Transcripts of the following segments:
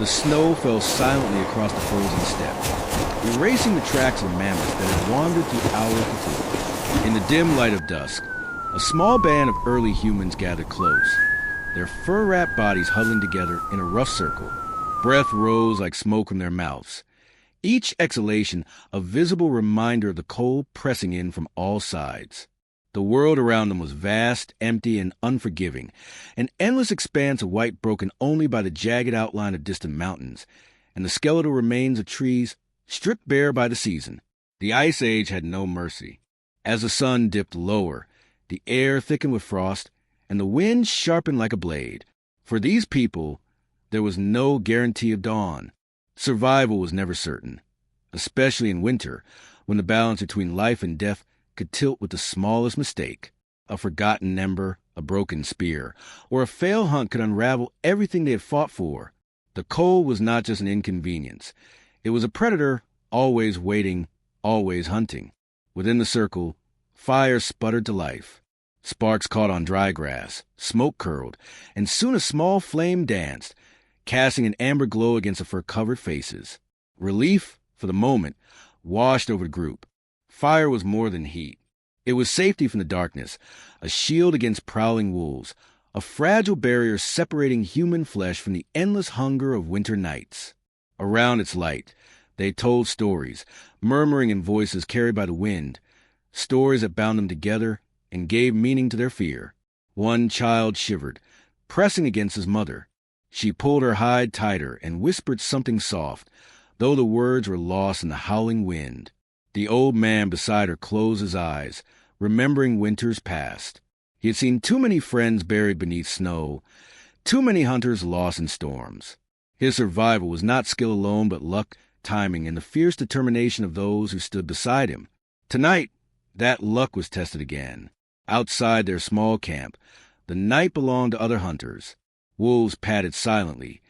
The snow fell silently across the frozen steppe, erasing the tracks of mammoths that had wandered through hours before. In the dim light of dusk, a small band of early humans gathered close, their fur-wrapped bodies huddling together in a rough circle. Breath rose like smoke from their mouths, each exhalation a visible reminder of the cold pressing in from all sides. The world around them was vast, empty, and unforgiving, an endless expanse of white broken only by the jagged outline of distant mountains, and the skeletal remains of trees stripped bare by the season. The Ice Age had no mercy. As the sun dipped lower, the air thickened with frost, and the wind sharpened like a blade. For these people, there was no guarantee of dawn. Survival was never certain, especially in winter, when the balance between life and death could tilt with the smallest mistake. A forgotten ember, a broken spear, or a failed hunt could unravel everything they had fought for. The cold was not just an inconvenience. It was a predator, always waiting, always hunting. Within the circle, fire sputtered to life. Sparks caught on dry grass, smoke curled, and soon a small flame danced, casting an amber glow against the fur-covered faces. Relief, for the moment, washed over the group. Fire was more than heat. It was safety from the darkness, a shield against prowling wolves, a fragile barrier separating human flesh from the endless hunger of winter nights. Around its light, they told stories, murmuring in voices carried by the wind, stories that bound them together and gave meaning to their fear. One child shivered, pressing against his mother. She pulled her hide tighter and whispered something soft, though the words were lost in the howling wind. The old man beside her closed his eyes, remembering winters past. He had seen too many friends buried beneath snow, too many hunters lost in storms. His survival was not skill alone, but luck, timing, and the fierce determination of those who stood beside him. Tonight, that luck was tested again. Outside their small camp, the night belonged to other hunters. Wolves padded silently,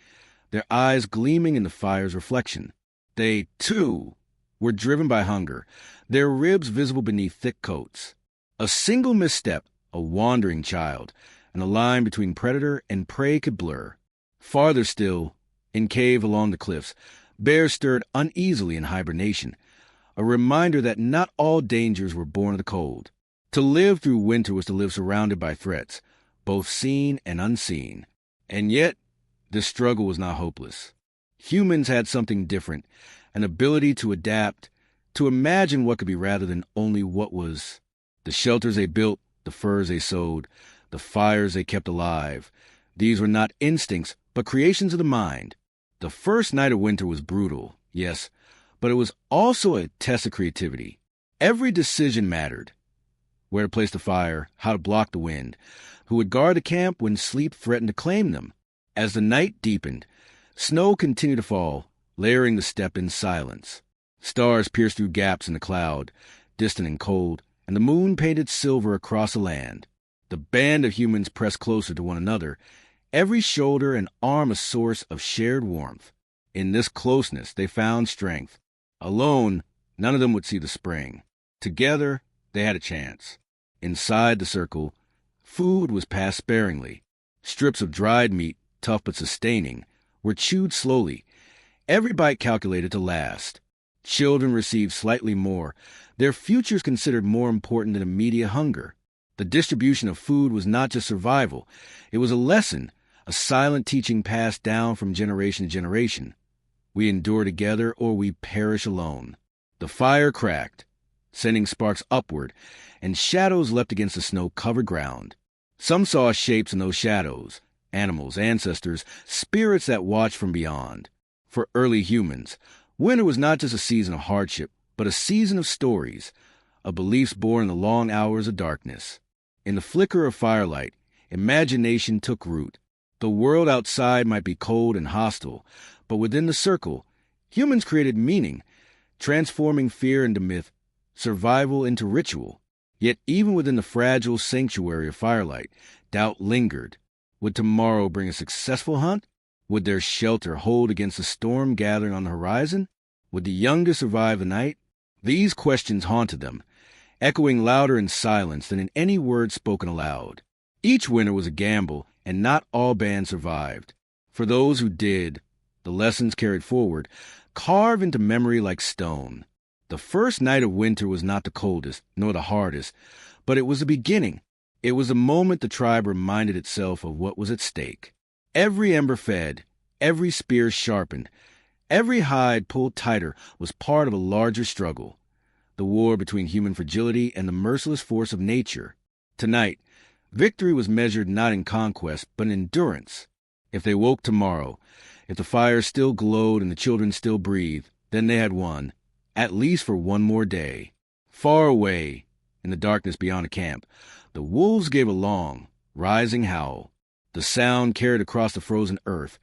their eyes gleaming in the fire's reflection. They, too, were driven by hunger, their ribs visible beneath thick coats. A single misstep, a wandering child, and the line between predator and prey could blur. Farther still, in cave along the cliffs, bears stirred uneasily in hibernation, a reminder that not all dangers were born of the cold. To live through winter was to live surrounded by threats, both seen and unseen. And yet, this struggle was not hopeless. Humans had something different, an ability to adapt, to imagine what could be rather than only what was. The shelters they built, the furs they sewed, the fires they kept alive. These were not instincts, but creations of the mind. The first night of winter was brutal, yes, but it was also a test of creativity. Every decision mattered. Where to place the fire, how to block the wind, who would guard the camp when sleep threatened to claim them. As the night deepened, snow continued to fall, layering the steppe in silence. Stars pierced through gaps in the cloud, distant and cold, and the moon painted silver across the land. The band of humans pressed closer to one another, every shoulder and arm a source of shared warmth. In this closeness they found strength. Alone, none of them would see the spring. Together, they had a chance. Inside the circle, food was passed sparingly. Strips of dried meat, tough but sustaining, were chewed slowly, every bite calculated to last. Children received slightly more, their futures considered more important than immediate hunger. The distribution of food was not just survival, it was a lesson, a silent teaching passed down from generation to generation. We endure together or we perish alone. The fire cracked, sending sparks upward, and shadows leapt against the snow-covered ground. Some saw shapes in those shadows, animals, ancestors, spirits that watched from beyond. For early humans, winter was not just a season of hardship, but a season of stories, of beliefs born in the long hours of darkness. In the flicker of firelight, imagination took root. The world outside might be cold and hostile, but within the circle, humans created meaning, transforming fear into myth, survival into ritual. Yet even within the fragile sanctuary of firelight, doubt lingered. Would tomorrow bring a successful hunt? Would their shelter hold against the storm gathering on the horizon? Would the youngest survive the night? These questions haunted them, echoing louder in silence than in any word spoken aloud. Each winter was a gamble, and not all bands survived. For those who did, the lessons carried forward, carved into memory like stone. The first night of winter was not the coldest, nor the hardest, but it was the beginning. It was the moment the tribe reminded itself of what was at stake. Every ember fed, every spear sharpened, every hide pulled tighter was part of a larger struggle, the war between human fragility and the merciless force of nature. Tonight, victory was measured not in conquest, but in endurance. If they woke tomorrow, if the fire still glowed and the children still breathed, then they had won, at least for one more day. Far away, in the darkness beyond the camp, the wolves gave a long, rising howl. The sound carried across the frozen earth,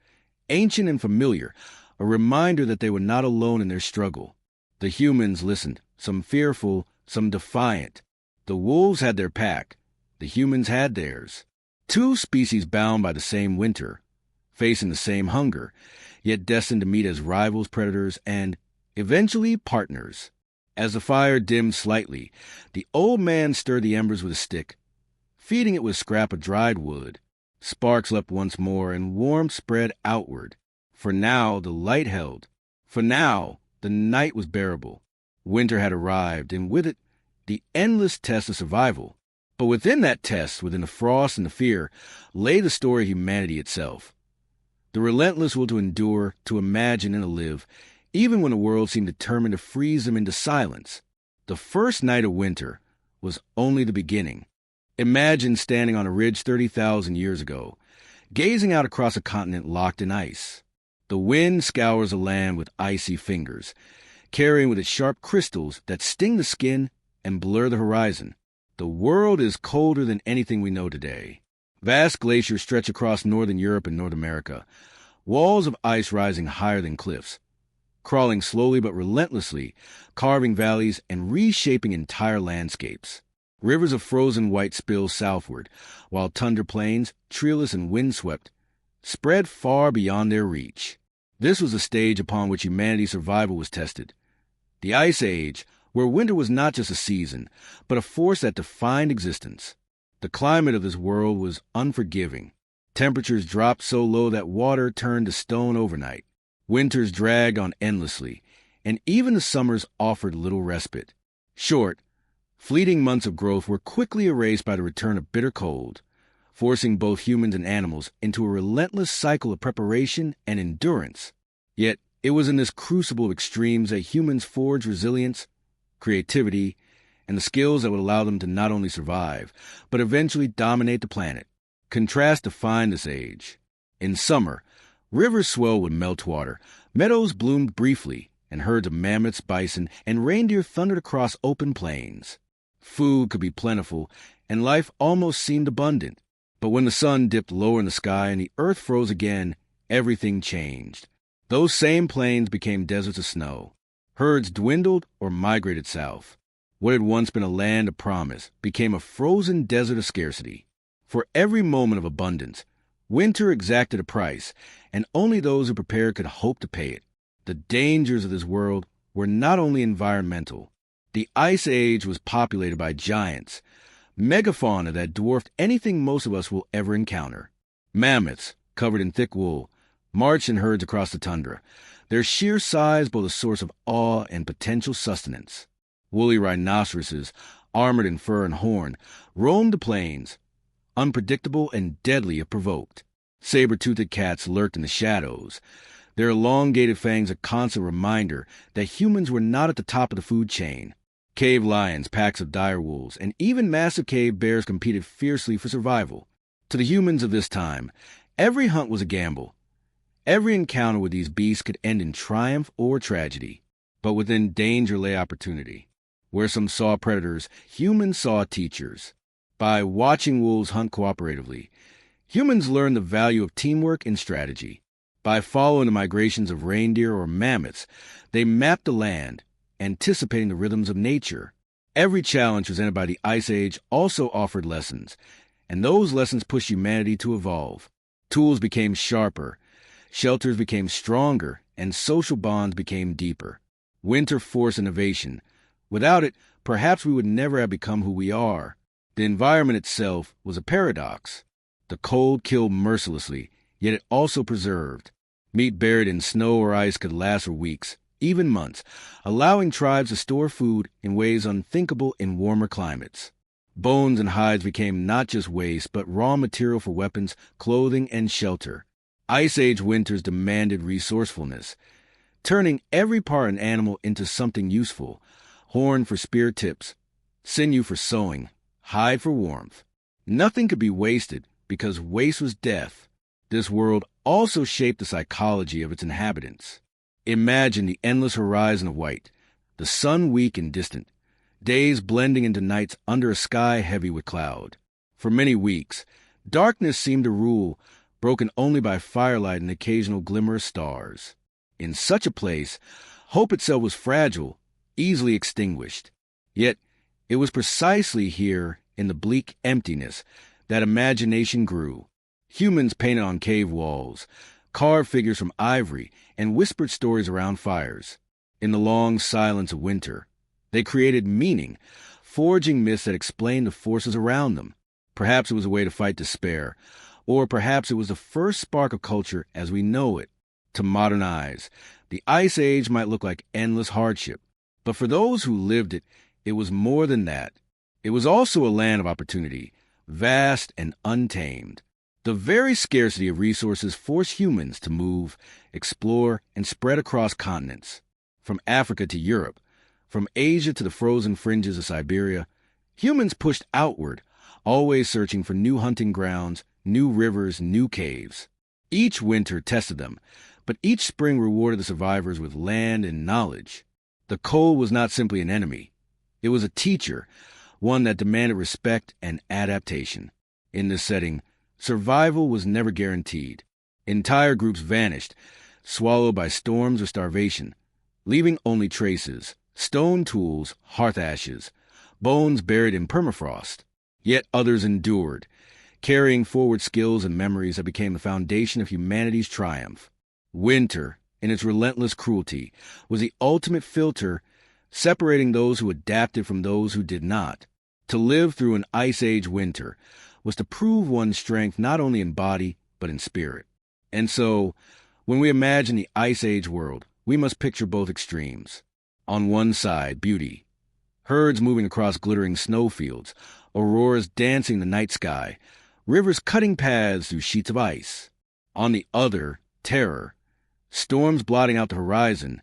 ancient and familiar, a reminder that they were not alone in their struggle. The humans listened, some fearful, some defiant. The wolves had their pack. The humans had theirs. Two species bound by the same winter, facing the same hunger, yet destined to meet as rivals, predators, and, eventually, partners. As the fire dimmed slightly, the old man stirred the embers with a stick, feeding it with a scrap of dried wood. Sparks leapt once more, and warmth spread outward. For now the light held. For now the night was bearable. Winter had arrived, and with it the endless test of survival. But within that test, within the frost and the fear, lay the story of humanity itself. The relentless will to endure, to imagine, and to live, even when the world seemed determined to freeze them into silence. The first night of winter was only the beginning. Imagine standing on a ridge 30,000 years ago, gazing out across a continent locked in ice. The wind scours the land with icy fingers, carrying with it sharp crystals that sting the skin and blur the horizon. The world is colder than anything we know today. Vast glaciers stretch across northern Europe and North America, walls of ice rising higher than cliffs, crawling slowly but relentlessly, carving valleys and reshaping entire landscapes. Rivers of frozen white spill southward, while tundra plains, treeless and windswept, spread far beyond their reach. This was the stage upon which humanity's survival was tested. The Ice Age, where winter was not just a season, but a force that defined existence. The climate of this world was unforgiving. Temperatures dropped so low that water turned to stone overnight. Winters dragged on endlessly, and even the summers offered little respite. Short, fleeting months of growth were quickly erased by the return of bitter cold, forcing both humans and animals into a relentless cycle of preparation and endurance. Yet, it was in this crucible of extremes that humans forged resilience, creativity, and the skills that would allow them to not only survive, but eventually dominate the planet. Contrast defined this age. In summer, rivers swelled with meltwater, meadows bloomed briefly, and herds of mammoths, bison, and reindeer thundered across open plains. Food could be plentiful, and life almost seemed abundant. But when the sun dipped lower in the sky and the earth froze again, everything changed. Those same plains became deserts of snow. Herds dwindled or migrated south. What had once been a land of promise became a frozen desert of scarcity. For every moment of abundance, winter exacted a price, and only those who prepared could hope to pay it. The dangers of this world were not only environmental. The Ice Age was populated by giants, megafauna that dwarfed anything most of us will ever encounter. Mammoths, covered in thick wool, marched in herds across the tundra, their sheer size both a source of awe and potential sustenance. Woolly rhinoceroses, armored in fur and horn, roamed the plains, unpredictable and deadly if provoked. Saber-toothed cats lurked in the shadows, their elongated fangs a constant reminder that humans were not at the top of the food chain. Cave lions, packs of dire wolves, and even massive cave bears competed fiercely for survival. To the humans of this time, every hunt was a gamble. Every encounter with these beasts could end in triumph or tragedy. But within danger lay opportunity. Where some saw predators, humans saw teachers. By watching wolves hunt cooperatively, humans learned the value of teamwork and strategy. By following the migrations of reindeer or mammoths, they mapped the land, anticipating the rhythms of nature. Every challenge presented by the Ice Age also offered lessons, and those lessons pushed humanity to evolve. Tools became sharper, shelters became stronger, and social bonds became deeper. Winter forced innovation. Without it, perhaps we would never have become who we are. The environment itself was a paradox. The cold killed mercilessly, yet it also preserved. Meat buried in snow or ice could last for weeks, even months, allowing tribes to store food in ways unthinkable in warmer climates. Bones and hides became not just waste, but raw material for weapons, clothing, and shelter. Ice Age winters demanded resourcefulness, turning every part of an animal into something useful: horn for spear tips, sinew for sewing, hide for warmth. Nothing could be wasted, because waste was death. This world also shaped the psychology of its inhabitants. Imagine the endless horizon of white, the sun weak and distant, days blending into nights under a sky heavy with cloud. For many weeks, darkness seemed to rule, broken only by firelight and occasional glimmer of stars. In such a place, hope itself was fragile, easily extinguished. Yet, it was precisely here, in the bleak emptiness, that imagination grew. Humans painted on cave walls, carved figures from ivory, and whispered stories around fires. In the long silence of winter, they created meaning, forging myths that explained the forces around them. Perhaps it was a way to fight despair, or perhaps it was the first spark of culture as we know it. To modern eyes, the Ice Age might look like endless hardship, but for those who lived it, it was more than that. It was also a land of opportunity, vast and untamed. The very scarcity of resources forced humans to move, explore, and spread across continents. From Africa to Europe, from Asia to the frozen fringes of Siberia, humans pushed outward, always searching for new hunting grounds, new rivers, new caves. Each winter tested them, but each spring rewarded the survivors with land and knowledge. The cold was not simply an enemy. It was a teacher, one that demanded respect and adaptation. In this setting, survival was never guaranteed. Entire groups vanished, swallowed by storms or starvation, leaving only traces: stone tools, hearth ashes, bones buried in permafrost. Yet others endured, carrying forward skills and memories that became the foundation of humanity's triumph. Winter, in its relentless cruelty, was the ultimate filter, separating those who adapted from those who did not. To live through an Ice Age winter was to prove one's strength not only in body, but in spirit. And so, when we imagine the Ice Age world, we must picture both extremes. On one side, beauty, herds moving across glittering snowfields, auroras dancing the night sky, rivers cutting paths through sheets of ice. On the other, terror, storms blotting out the horizon,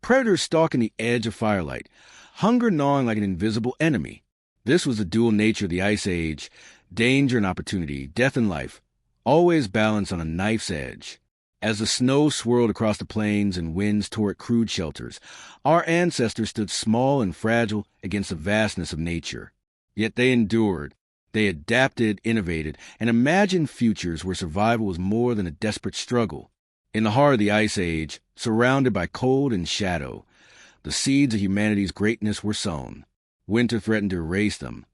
predators stalking the edge of firelight, hunger gnawing like an invisible enemy. This was the dual nature of the Ice Age: danger and opportunity, death and life, always balanced on a knife's edge. As the snow swirled across the plains and winds tore at crude shelters, our ancestors stood small and fragile against the vastness of nature. Yet they endured. They adapted, innovated, and imagined futures where survival was more than a desperate struggle. In the heart of the Ice Age, surrounded by cold and shadow, the seeds of humanity's greatness were sown. Winter threatened to erase them,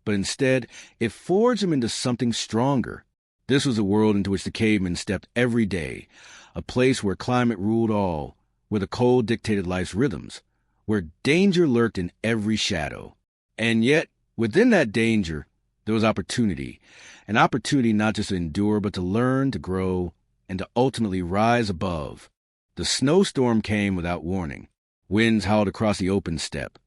but instead it forged them into something stronger. This was a world into which the cavemen stepped every day, a place where climate ruled all, where the cold dictated life's rhythms, where danger lurked in every shadow. And yet, within that danger, there was opportunity, an opportunity not just to endure, but to learn, to grow, and to ultimately rise above. The snowstorm came without warning. Winds howled across the open steppe,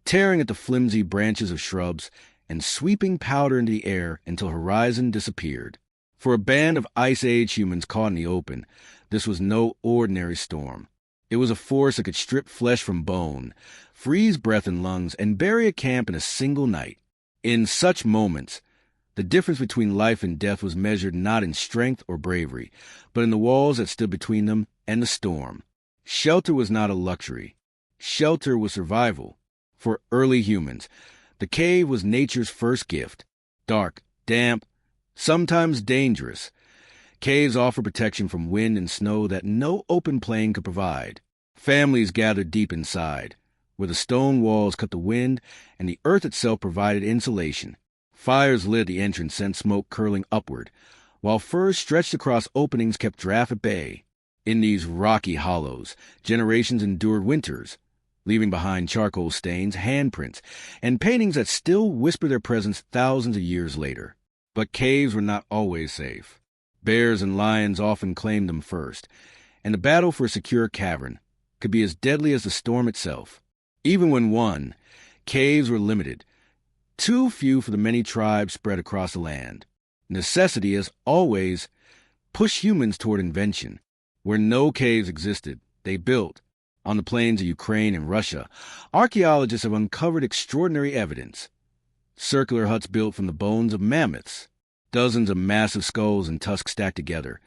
tearing at the flimsy branches of shrubs and sweeping powder into the air until horizon disappeared. For a band of Ice Age humans caught in the open, this was no ordinary storm. It was a force that could strip flesh from bone, freeze breath in lungs, and bury a camp in a single night. In such moments, the difference between life and death was measured not in strength or bravery, but in the walls that stood between them and the storm. Shelter was not a luxury. Shelter was survival. For early humans, the cave was nature's first gift. Dark, damp, sometimes dangerous, caves offer protection from wind and snow that no open plain could provide. Families gathered deep inside, where the stone walls cut the wind and the earth itself provided insulation. Fires lit at the entrance, sent smoke curling upward, while furs stretched across openings kept draft at bay. In these rocky hollows, generations endured winters, leaving behind charcoal stains, handprints, and paintings that still whisper their presence thousands of years later. But caves were not always safe. Bears and lions often claimed them first, and the battle for a secure cavern could be as deadly as the storm itself. Even when won, caves were limited, too few for the many tribes spread across the land. Necessity, as always, pushed humans toward invention. Where no caves existed, they built. On the plains of Ukraine and Russia, archaeologists have uncovered extraordinary evidence. Circular huts built from the bones of mammoths, dozens of massive skulls and tusks stacked together,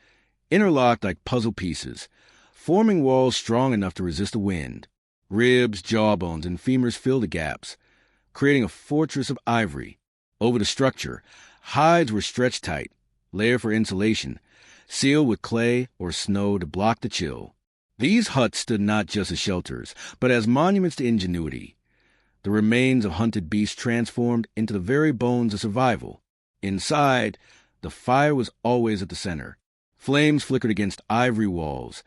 interlocked like puzzle pieces, forming walls strong enough to resist the wind. Ribs, jawbones, and femurs fill the gaps, creating a fortress of ivory. Over the structure, hides were stretched tight, layered for insulation, sealed with clay or snow to block the chill. These huts stood not just as shelters, but as monuments to ingenuity. The remains of hunted beasts transformed into the very bones of survival. Inside, the fire was always at the center. Flames flickered against ivory walls,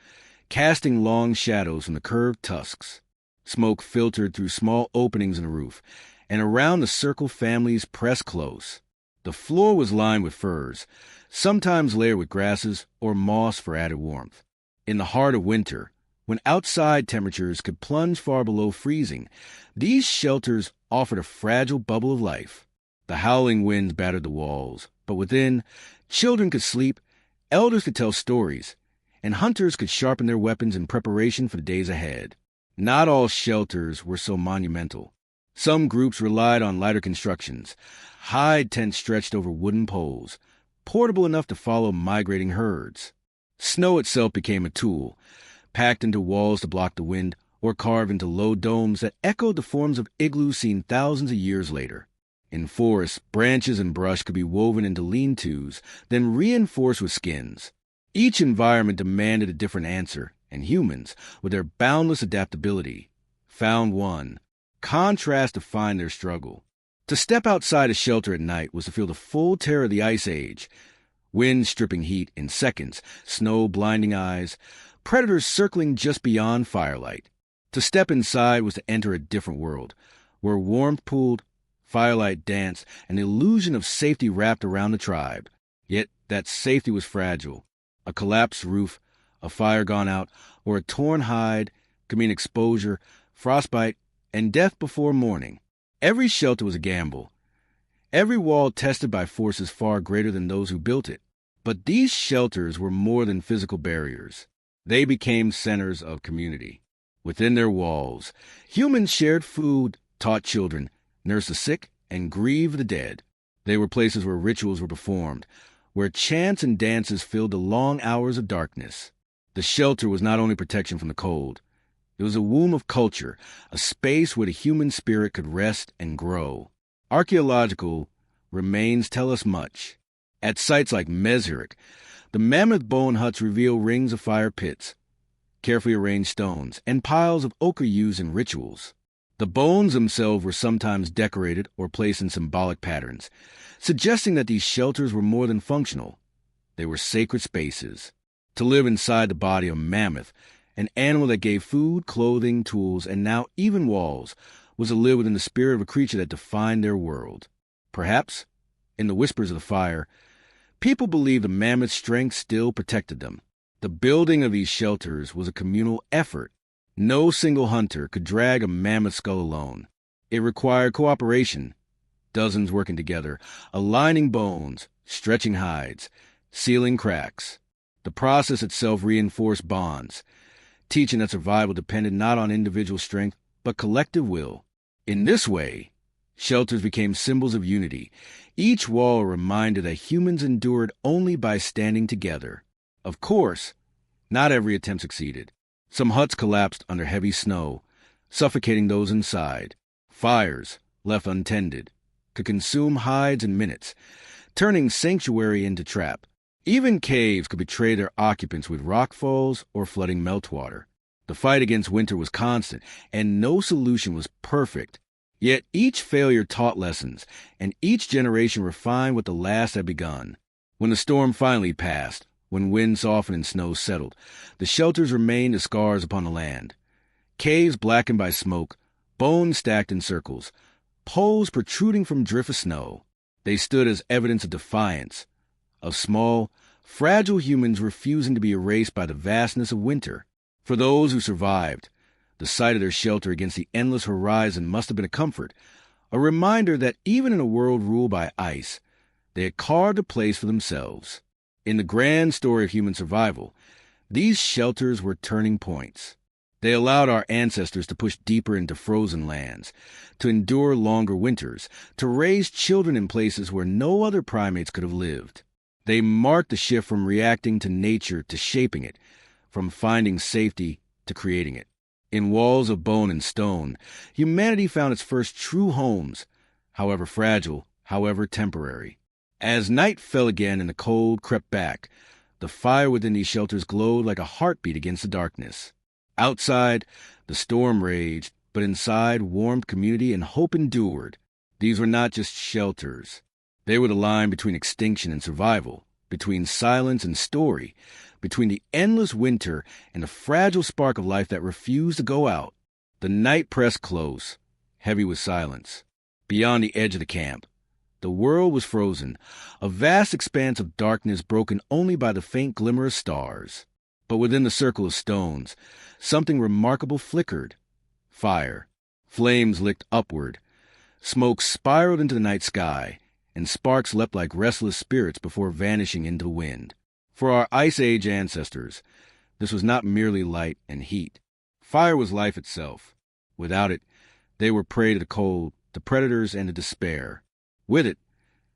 casting long shadows from the curved tusks. Smoke filtered through small openings in the roof, and around the circle families pressed close. The floor was lined with furs, sometimes layered with grasses or moss for added warmth. In the heart of winter, when outside temperatures could plunge far below freezing, these shelters offered a fragile bubble of life. The howling winds battered the walls, but within, children could sleep, elders could tell stories, and hunters could sharpen their weapons in preparation for the days ahead. Not all shelters were so monumental. Some groups relied on lighter constructions, hide tents stretched over wooden poles, portable enough to follow migrating herds. Snow itself became a tool, packed into walls to block the wind or carved into low domes that echoed the forms of igloos seen thousands of years later. In forests, branches and brush could be woven into lean-tos, then reinforced with skins. Each environment demanded a different answer, and humans, with their boundless adaptability, found one. Contrast defined their struggle. To step outside a shelter at night was to feel the full terror of the Ice Age. Wind stripping heat in seconds, snow blinding eyes, predators circling just beyond firelight. To step inside was to enter a different world, where warmth pooled, firelight danced, and the illusion of safety wrapped around the tribe. Yet that safety was fragile. A collapsed roof, a fire gone out, or a torn hide could mean exposure, frostbite, and death before morning. Every shelter was a gamble. Every wall tested by forces far greater than those who built it. But these shelters were more than physical barriers. They became centers of community. Within their walls, humans shared food, taught children, nursed the sick, and grieved the dead. They were places where rituals were performed, where chants and dances filled the long hours of darkness. The shelter was not only protection from the cold. It was a womb of culture, a space where the human spirit could rest and grow. Archaeological remains tell us much. At sites like Mezherik, the mammoth-bone huts reveal rings of fire pits, carefully arranged stones, and piles of ochre used in rituals. The bones themselves were sometimes decorated or placed in symbolic patterns, suggesting that these shelters were more than functional. They were sacred spaces. To live inside the body of a mammoth, an animal that gave food, clothing, tools, and now even walls, was to live within the spirit of a creature that defined their world. Perhaps, in the whispers of the fire, people believed the mammoth's strength still protected them. The building of these shelters was a communal effort. No single hunter could drag a mammoth skull alone. It required cooperation, dozens working together, aligning bones, stretching hides, sealing cracks. The process itself reinforced bonds, teaching that survival depended not on individual strength, but collective will. In this way, shelters became symbols of unity, each wall a reminder that humans endured only by standing together. Of course, not every attempt succeeded. Some huts collapsed under heavy snow, suffocating those inside. Fires, left untended, could consume hides in minutes, turning sanctuary into trap. Even caves could betray their occupants with rockfalls or flooding meltwater. The fight against winter was constant, and no solution was perfect. Yet each failure taught lessons, and each generation refined what the last had begun. When the storm finally passed, when wind softened and snow settled, the shelters remained as scars upon the land. Caves blackened by smoke, bones stacked in circles, poles protruding from drift of snow. They stood as evidence of defiance, of small fragile humans refusing to be erased by the vastness of winter. For those who survived, the sight of their shelter against the endless horizon must have been a comfort, a reminder that even in a world ruled by ice, they had carved a place for themselves. In the grand story of human survival, these shelters were turning points. They allowed our ancestors to push deeper into frozen lands, to endure longer winters, to raise children in places where no other primates could have lived. They marked the shift from reacting to nature to shaping it, from finding safety to creating it. In walls of bone and stone, humanity found its first true homes, however fragile, however temporary. As night fell again and the cold crept back, the fire within these shelters glowed like a heartbeat against the darkness. Outside, the storm raged, but inside, warmth, community, and hope endured. These were not just shelters. They were the line between extinction and survival, between silence and story, between the endless winter and the fragile spark of life that refused to go out. The night pressed close, heavy with silence. Beyond the edge of the camp, the world was frozen, a vast expanse of darkness broken only by the faint glimmer of stars. But within the circle of stones, something remarkable flickered. Fire. Flames licked upward. Smoke spiraled into the night sky, and sparks leapt like restless spirits before vanishing into the wind. For our Ice Age ancestors, this was not merely light and heat. Fire was life itself. Without it, they were prey to the cold, to predators, and to despair. With it,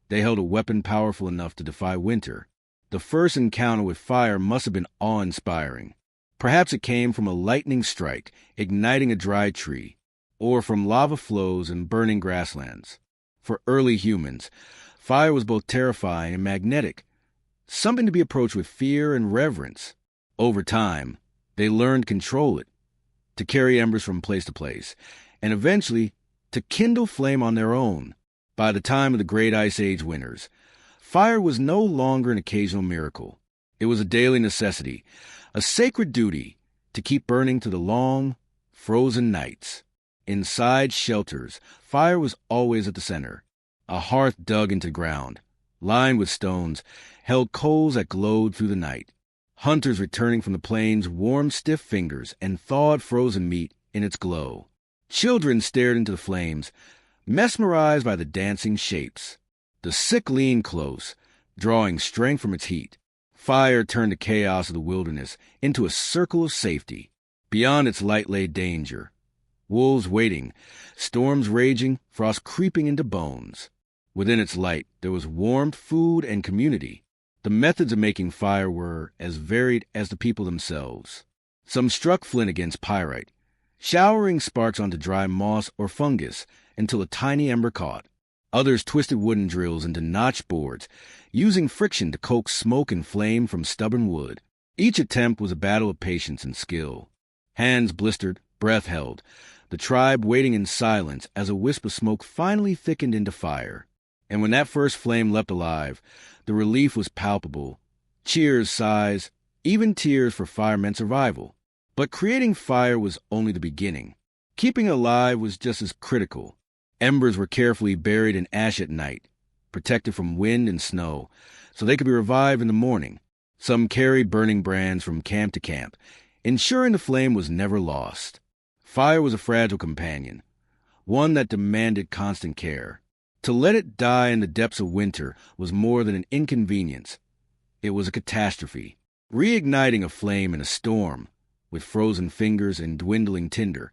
they held a weapon powerful enough to defy winter. The first encounter with fire must have been awe-inspiring. Perhaps it came from a lightning strike, igniting a dry tree, or from lava flows and burning grasslands. For early humans, fire was both terrifying and magnetic, something to be approached with fear and reverence. Over time, they learned to control it, to carry embers from place to place, and eventually to kindle flame on their own. By the time of the Great Ice Age winters, fire was no longer an occasional miracle. It was a daily necessity, a sacred duty to keep burning through the long, frozen nights. Inside shelters, fire was always at the center. A hearth dug into the ground, lined with stones, held coals that glowed through the night. Hunters returning from the plains warmed stiff fingers and thawed frozen meat in its glow. Children stared into the flames, mesmerized by the dancing shapes. The sick leaned close, drawing strength from its heat. Fire turned the chaos of the wilderness into a circle of safety. Beyond its light lay danger. Wolves waiting, storms raging, frost creeping into bones. Within its light, there was warmth, food, and community. The methods of making fire were as varied as the people themselves. Some struck flint against pyrite, showering sparks onto dry moss or fungus until a tiny ember caught. Others twisted wooden drills into notched boards, using friction to coax smoke and flame from stubborn wood. Each attempt was a battle of patience and skill. Hands blistered, breath held, the tribe waiting in silence as a wisp of smoke finally thickened into fire. And when that first flame leapt alive, the relief was palpable. Cheers, sighs, even tears, for fire meant survival. But creating fire was only the beginning. Keeping it alive was just as critical. Embers were carefully buried in ash at night, protected from wind and snow, so they could be revived in the morning. Some carried burning brands from camp to camp, ensuring the flame was never lost. Fire was a fragile companion, one that demanded constant care. To let it die in the depths of winter was more than an inconvenience. It was a catastrophe. Reigniting a flame in a storm, with frozen fingers and dwindling tinder,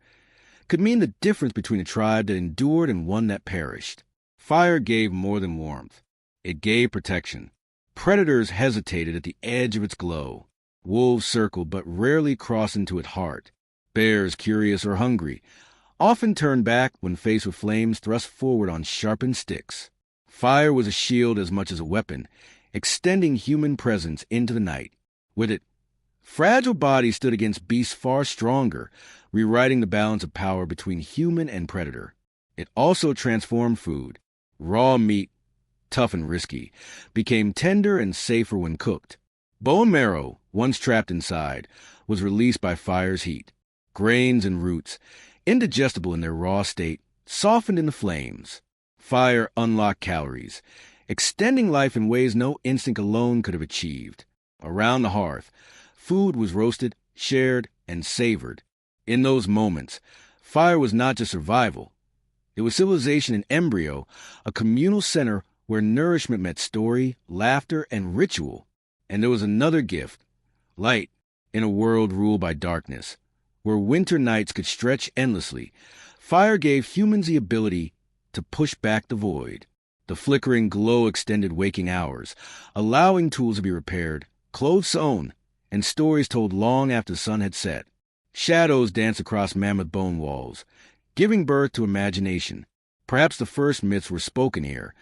could mean the difference between a tribe that endured and one that perished. Fire gave more than warmth. It gave protection. Predators hesitated at the edge of its glow. Wolves circled but rarely crossed into its heart. Bears, curious or hungry, often turned back when faced with flames thrust forward on sharpened sticks. Fire was a shield as much as a weapon, extending human presence into the night. With it, fragile bodies stood against beasts far stronger, rewriting the balance of power between human and predator. It also transformed food. Raw meat, tough and risky, became tender and safer when cooked. Bone marrow, once trapped inside, was released by fire's heat. Grains and roots, indigestible in their raw state, softened in the flames. Fire unlocked calories. extending life in ways no instinct alone could have achieved. Around the hearth, food was roasted, shared, and savored. In those moments, fire was not just survival. It was civilization in embryo, a communal center where nourishment met story, laughter, and ritual. And there was another gift, light, in a world ruled by darkness. Where winter nights could stretch endlessly, fire gave humans the ability to push back the void. The flickering glow extended waking hours, allowing tools to be repaired, clothes sewn, and stories told long after the sun had set. Shadows danced across mammoth-bone walls, giving birth to imagination. Perhaps the first myths were spoken here,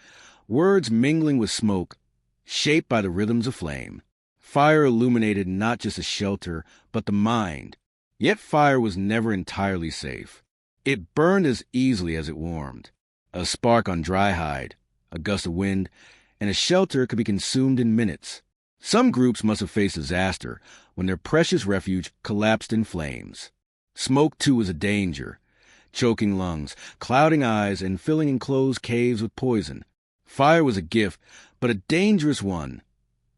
words mingling with smoke, shaped by the rhythms of flame. Fire illuminated not just a shelter, but the mind. Yet fire was never entirely safe. It burned as easily as it warmed. A spark on dry hide, a gust of wind, and a shelter could be consumed in minutes. Some groups must have faced disaster when their precious refuge collapsed in flames. Smoke, too, was a danger, choking lungs, clouding eyes, and filling enclosed caves with poison. Fire was a gift, but a dangerous one,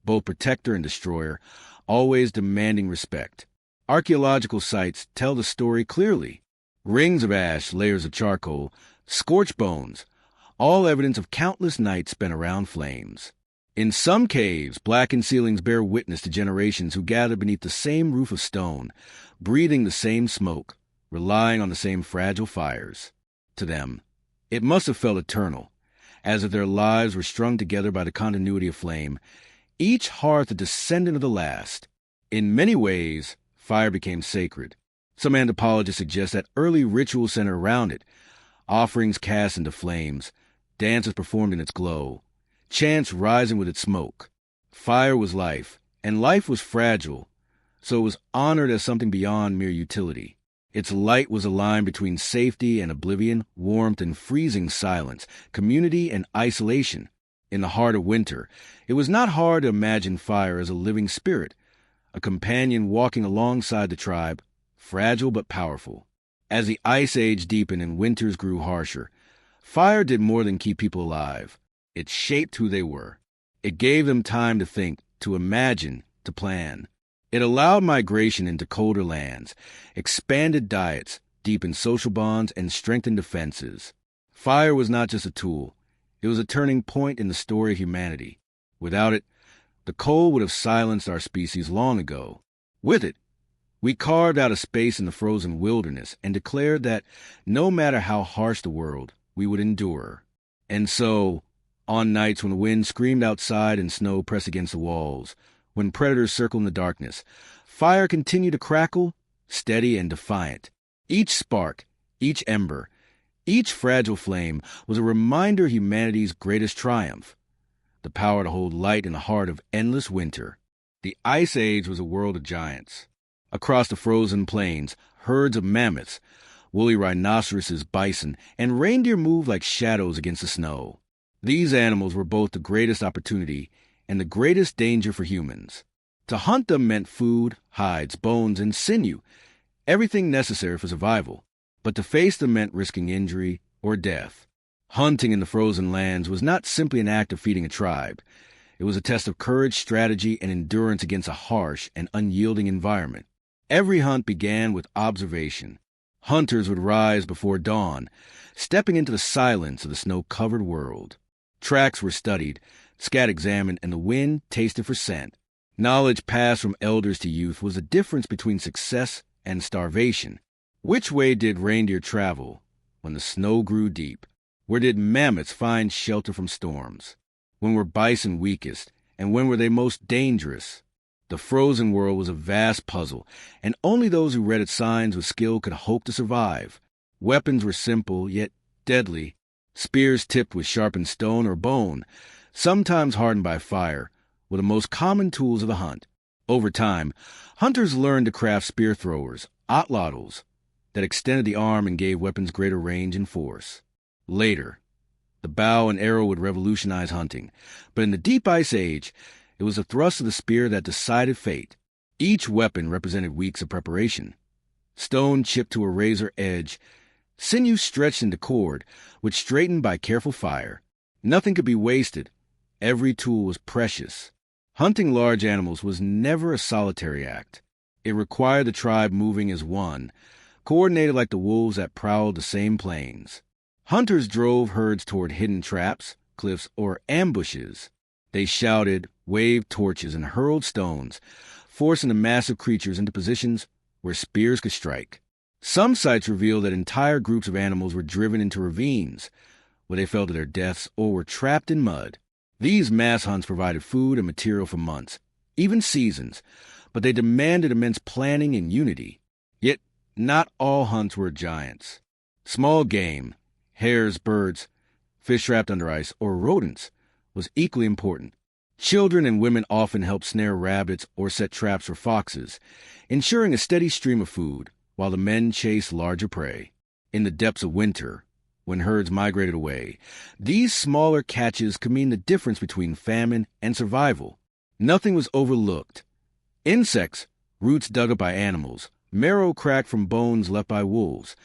both protector and destroyer, always demanding respect. Archaeological sites tell the story clearly. Rings of ash, layers of charcoal, scorched bones, all evidence of countless nights spent around flames. In some caves, blackened ceilings bear witness to generations who gathered beneath the same roof of stone, breathing the same smoke, relying on the same fragile fires. To them, it must have felt eternal, as if their lives were strung together by the continuity of flame, each hearth a descendant of the last. In many ways, fire became sacred. Some anthropologists suggest that early rituals centered around it, offerings cast into flames, dances performed in its glow, chants rising with its smoke. Fire was life, and life was fragile, so it was honored as something beyond mere utility. Its light was a line between safety and oblivion, warmth and freezing silence, community and isolation. In the heart of winter, it was not hard to imagine fire as a living spirit, a companion walking alongside the tribe, fragile but powerful. As the ice age deepened and winters grew harsher, fire did more than keep people alive. It shaped who they were. It gave them time to think, to imagine, to plan. It allowed migration into colder lands, expanded diets, deepened social bonds, and strengthened defenses. Fire was not just a tool. It was a turning point in the story of humanity. Without it, the cold would have silenced our species long ago. With it, we carved out a space in the frozen wilderness and declared that no matter how harsh the world, we would endure. And so, on nights when the wind screamed outside and snow pressed against the walls, when predators circled in the darkness, fire continued to crackle, steady and defiant. Each spark, each ember, each fragile flame was a reminder of humanity's greatest triumph, the power to hold light in the heart of endless winter. The Ice Age was a world of giants. Across the frozen plains, herds of mammoths, woolly rhinoceroses, bison, and reindeer moved like shadows against the snow. These animals were both the greatest opportunity and the greatest danger for humans. To hunt them meant food, hides, bones, and sinew, everything necessary for survival. But to face them meant risking injury or death. Hunting in the frozen lands was not simply an act of feeding a tribe. It was a test of courage, strategy, and endurance against a harsh and unyielding environment. Every hunt began with observation. Hunters would rise before dawn, stepping into the silence of the snow-covered world. Tracks were studied, scat examined, and the wind tasted for scent. Knowledge passed from elders to youth was the difference between success and starvation. Which way did reindeer travel when the snow grew deep? Where did mammoths find shelter from storms? When were bison weakest, and when were they most dangerous? The frozen world was a vast puzzle, and only those who read its signs with skill could hope to survive. Weapons were simple, yet deadly. Spears tipped with sharpened stone or bone, sometimes hardened by fire, were the most common tools of the hunt. Over time, hunters learned to craft spear throwers, atlatls, that extended the arm and gave weapons greater range and force. Later, the bow and arrow would revolutionize hunting, but in the Deep Ice Age, it was the thrust of the spear that decided fate. Each weapon represented weeks of preparation. Stone chipped to a razor edge, sinew stretched into cord, which straightened by careful fire. Nothing could be wasted, Every tool was precious. Hunting large animals was never a solitary act. It required the tribe moving as one, coordinated like the wolves that prowled the same plains. Hunters drove herds toward hidden traps, cliffs, or ambushes. They shouted, waved torches, and hurled stones, forcing the massive creatures into positions where spears could strike. Some sites reveal that entire groups of animals were driven into ravines, where they fell to their deaths or were trapped in mud. These mass hunts provided food and material for months, even seasons, but they demanded immense planning and unity. Yet, not all hunts were giants. Small game, hares, birds, fish trapped under ice, or rodents, was equally important. Children and women often helped snare rabbits or set traps for foxes, ensuring a steady stream of food, while the men chased larger prey. In the depths of winter, when herds migrated away, these smaller catches could mean the difference between famine and survival. Nothing was overlooked. Insects, roots dug up by animals, marrow cracked from bones left by wolves,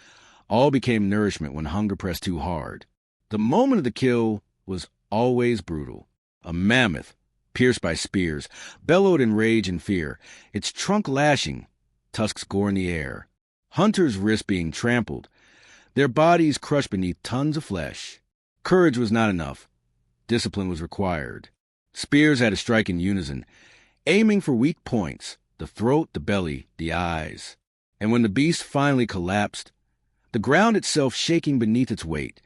all became nourishment when hunger pressed too hard. The moment of the kill was always brutal. A mammoth, pierced by spears, bellowed in rage and fear, its trunk lashing, tusks gore in the air. Hunters risked being trampled, their bodies crushed beneath tons of flesh. Courage was not enough. Discipline was required. Spears had to strike in unison, aiming for weak points, the throat, the belly, the eyes. And when the beast finally collapsed, the ground itself shaking beneath its weight,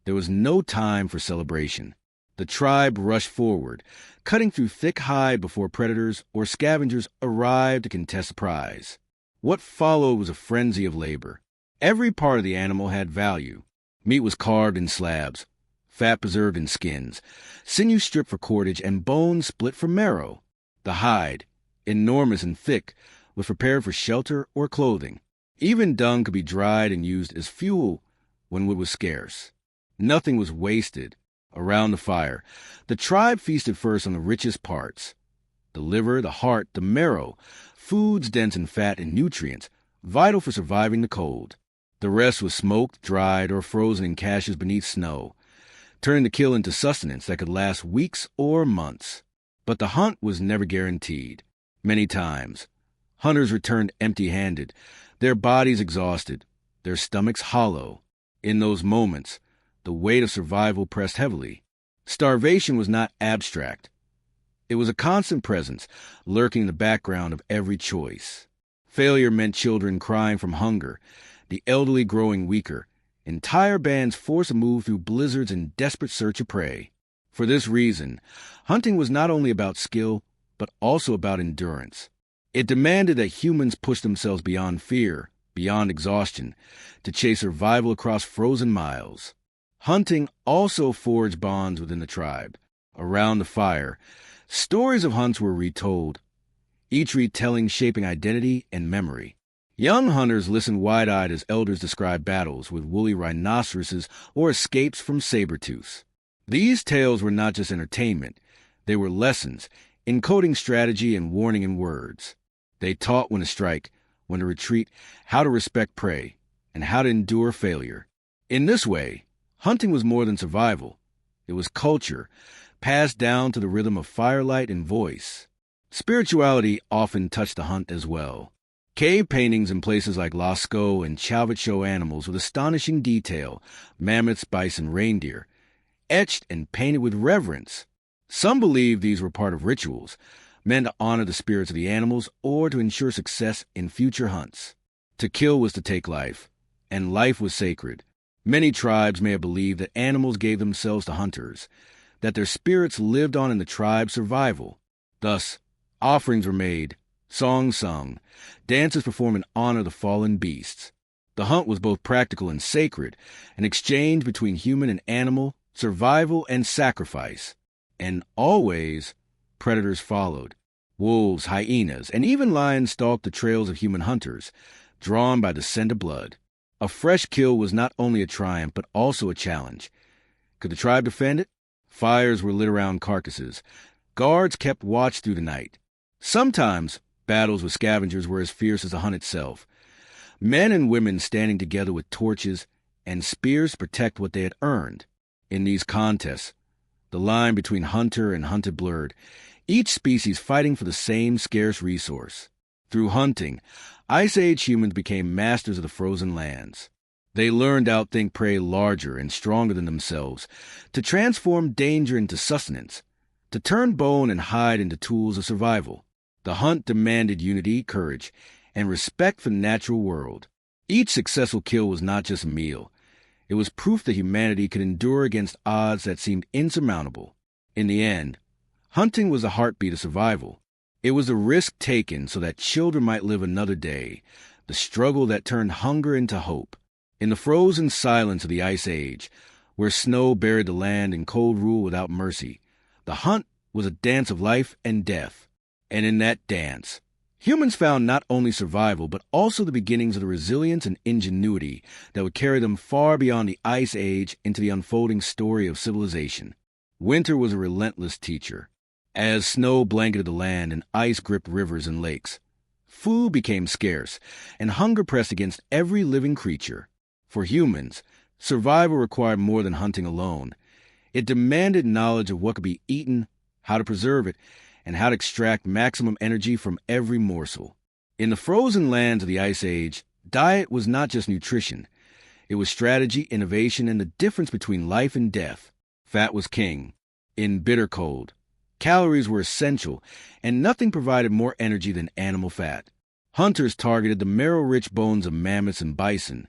there was no time for celebration. The tribe rushed forward, cutting through thick hide before predators or scavengers arrived to contest the prize. What followed was a frenzy of labor. Every part of the animal had value. Meat was carved in slabs, fat preserved in skins, sinew stripped for cordage, and bones split for marrow. The hide, enormous and thick, was prepared for shelter or clothing. Even dung could be dried and used as fuel when wood was scarce. Nothing was wasted. Around the fire, the tribe feasted first on the richest parts: the liver, the heart, the marrow, foods dense in fat and nutrients, vital for surviving the cold. The rest was smoked, dried, or frozen in caches beneath snow, turning the kill into sustenance that could last weeks or months. But the hunt was never guaranteed. Many times, hunters returned empty-handed, their bodies exhausted, their stomachs hollow. In those moments, the weight of survival pressed heavily. Starvation was not abstract. It was a constant presence, lurking in the background of every choice. Failure meant children crying from hunger, the elderly growing weaker, entire bands forced to move through blizzards in desperate search of prey. For this reason, hunting was not only about skill, but also about endurance. It demanded that humans push themselves beyond fear, beyond exhaustion, to chase survival across frozen miles. Hunting also forged bonds within the tribe. Around the fire, stories of hunts were retold, each retelling shaping identity and memory. Young hunters listened wide-eyed as elders described battles with woolly rhinoceroses or escapes from saber-tooths. These tales were not just entertainment, they were lessons, encoding strategy and warning in words. They taught when to strike, when to retreat, how to respect prey, and how to endure failure. In this way, hunting was more than survival. It was culture, passed down to the rhythm of firelight and voice. Spirituality often touched the hunt as well. Cave paintings in places like Lascaux and Chauvet show animals with astonishing detail, mammoths, bison, reindeer, etched and painted with reverence. Some believed these were part of rituals, meant to honor the spirits of the animals or to ensure success in future hunts. To kill was to take life, and life was sacred. Many tribes may have believed that animals gave themselves to hunters, that their spirits lived on in the tribe's survival. Thus, offerings were made, songs sung, dances performed in honor of the fallen beasts. The hunt was both practical and sacred, an exchange between human and animal, survival and sacrifice. And always, predators followed. Wolves, hyenas, and even lions stalked the trails of human hunters, drawn by the scent of blood. A fresh kill was not only a triumph, but also a challenge. Could the tribe defend it? Fires were lit around carcasses. Guards kept watch through the night. Sometimes, battles with scavengers were as fierce as the hunt itself. Men and women standing together with torches and spears to protect what they had earned. In these contests, the line between hunter and hunted blurred, each species fighting for the same scarce resource. Through hunting, Ice Age humans became masters of the frozen lands. They learned to outthink prey larger and stronger than themselves, to transform danger into sustenance, to turn bone and hide into tools of survival. The hunt demanded unity, courage, and respect for the natural world. Each successful kill was not just a meal. It was proof that humanity could endure against odds that seemed insurmountable. In the end, hunting was the heartbeat of survival. It was the risk taken so that children might live another day, the struggle that turned hunger into hope. In the frozen silence of the Ice Age, where snow buried the land and cold ruled without mercy, the hunt was a dance of life and death. And in that dance, humans found not only survival, but also the beginnings of the resilience and ingenuity that would carry them far beyond the Ice Age into the unfolding story of civilization. Winter was a relentless teacher. As snow blanketed the land and ice gripped rivers and lakes, food became scarce, and hunger pressed against every living creature. For humans, survival required more than hunting alone. It demanded knowledge of what could be eaten, how to preserve it, and how to extract maximum energy from every morsel. In the frozen lands of the Ice Age, diet was not just nutrition. It was strategy, innovation, and the difference between life and death. Fat was king. In bitter cold, calories were essential, and nothing provided more energy than animal fat. Hunters targeted the marrow-rich bones of mammoths and bison,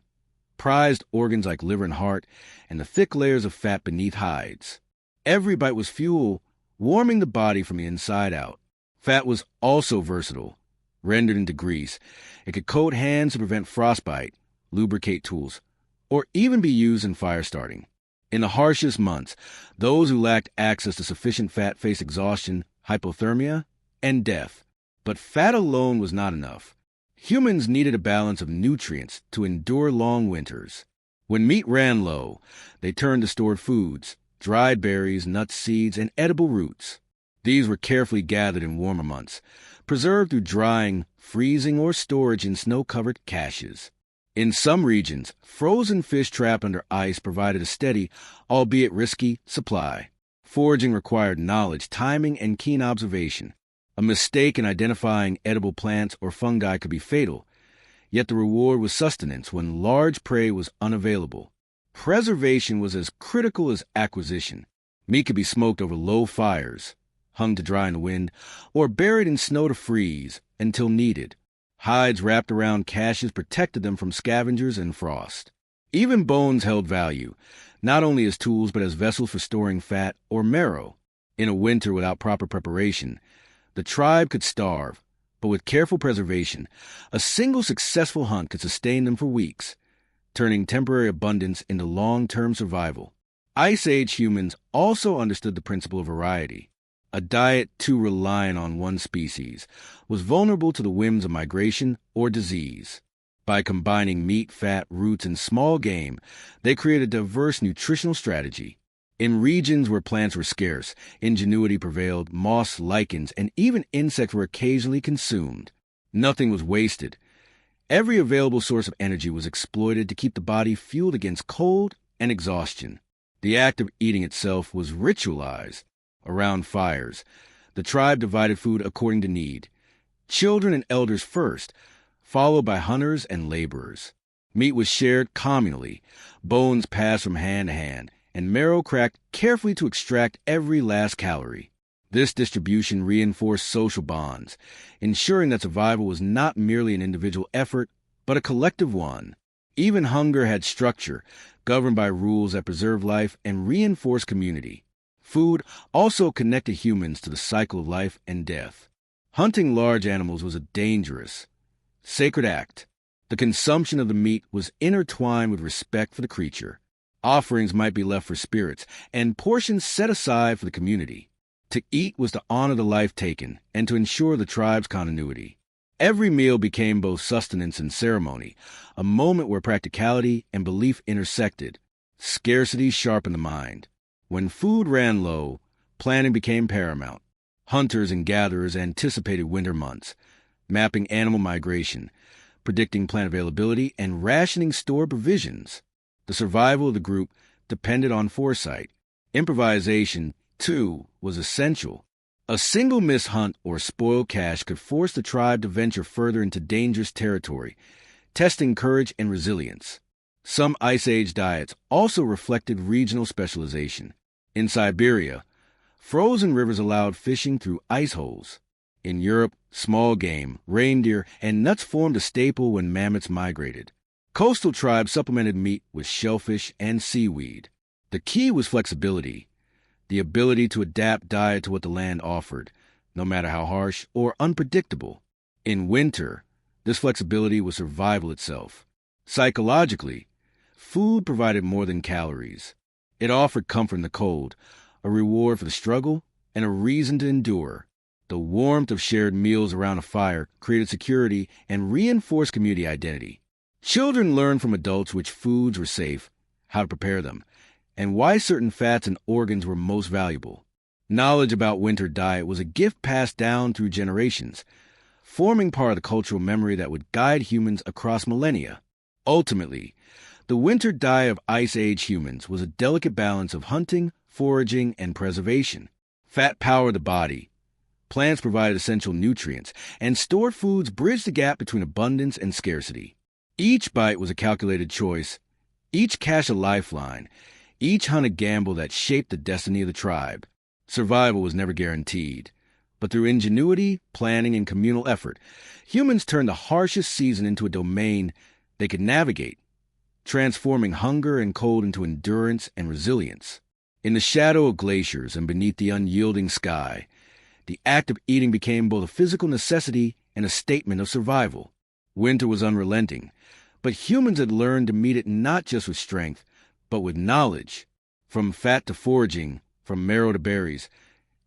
prized organs like liver and heart, and the thick layers of fat beneath hides. Every bite was fuel, warming the body from the inside out. Fat was also versatile. Rendered into grease, it could coat hands to prevent frostbite, lubricate tools, or even be used in fire starting. In the harshest months, those who lacked access to sufficient fat faced exhaustion, hypothermia, and death. But fat alone was not enough. Humans needed a balance of nutrients to endure long winters. When meat ran low, they turned to stored foods, dried berries, nuts, seeds, and edible roots. These were carefully gathered in warmer months, preserved through drying, freezing, or storage in snow-covered caches. In some regions, frozen fish trapped under ice provided a steady, albeit risky, supply. Foraging required knowledge, timing, and keen observation. A mistake in identifying edible plants or fungi could be fatal, yet the reward was sustenance when large prey was unavailable. Preservation was as critical as acquisition. Meat could be smoked over low fires, hung to dry in the wind, or buried in snow to freeze until needed. Hides wrapped around caches protected them from scavengers and frost. Even bones held value, not only as tools but as vessels for storing fat or marrow. In a winter without proper preparation, the tribe could starve, but with careful preservation, a single successful hunt could sustain them for weeks, turning temporary abundance into long-term survival. Ice Age humans also understood the principle of variety. A diet too reliant on one species was vulnerable to the whims of migration or disease. By combining meat, fat, roots, and small game, they created a diverse nutritional strategy. In regions where plants were scarce, ingenuity prevailed, moss, lichens, and even insects were occasionally consumed. Nothing was wasted. Every available source of energy was exploited to keep the body fueled against cold and exhaustion. The act of eating itself was ritualized. Around fires, the tribe divided food according to need. Children and elders first, followed by hunters and laborers. Meat was shared communally, bones passed from hand to hand, and marrow cracked carefully to extract every last calorie. This distribution reinforced social bonds, ensuring that survival was not merely an individual effort, but a collective one. Even hunger had structure, governed by rules that preserved life and reinforced community. Food also connected humans to the cycle of life and death. Hunting large animals was a dangerous, sacred act. The consumption of the meat was intertwined with respect for the creature. Offerings might be left for spirits, and portions set aside for the community. To eat was to honor the life taken and to ensure the tribe's continuity. Every meal became both sustenance and ceremony, a moment where practicality and belief intersected. Scarcity sharpened the mind. When food ran low, planning became paramount. Hunters and gatherers anticipated winter months, mapping animal migration, predicting plant availability, and rationing stored provisions. The survival of the group depended on foresight, improvisation, too, was essential. A single mishunt or spoiled cache could force the tribe to venture further into dangerous territory, testing courage and resilience. Some Ice Age diets also reflected regional specialization. In Siberia, frozen rivers allowed fishing through ice holes. In Europe, small game, reindeer, and nuts formed a staple when mammoths migrated. Coastal tribes supplemented meat with shellfish and seaweed. The key was flexibility, the ability to adapt diet to what the land offered, no matter how harsh or unpredictable. In winter, this flexibility was survival itself. Psychologically, food provided more than calories. It offered comfort in the cold, a reward for the struggle, and a reason to endure. The warmth of shared meals around a fire created security and reinforced community identity. Children learned from adults which foods were safe, how to prepare them, and why certain fats and organs were most valuable. Knowledge about winter diet was a gift passed down through generations, forming part of the cultural memory that would guide humans across millennia. Ultimately, the winter diet of Ice Age humans was a delicate balance of hunting, foraging, and preservation. Fat powered the body. Plants provided essential nutrients, and stored foods bridged the gap between abundance and scarcity. Each bite was a calculated choice, each cache a lifeline, each hunt a gamble that shaped the destiny of the tribe. Survival was never guaranteed, but through ingenuity, planning, and communal effort, humans turned the harshest season into a domain they could navigate, transforming hunger and cold into endurance and resilience. In the shadow of glaciers and beneath the unyielding sky, the act of eating became both a physical necessity and a statement of survival. Winter was unrelenting, but humans had learned to meet it not just with strength, but with knowledge. From fat to foraging, from marrow to berries,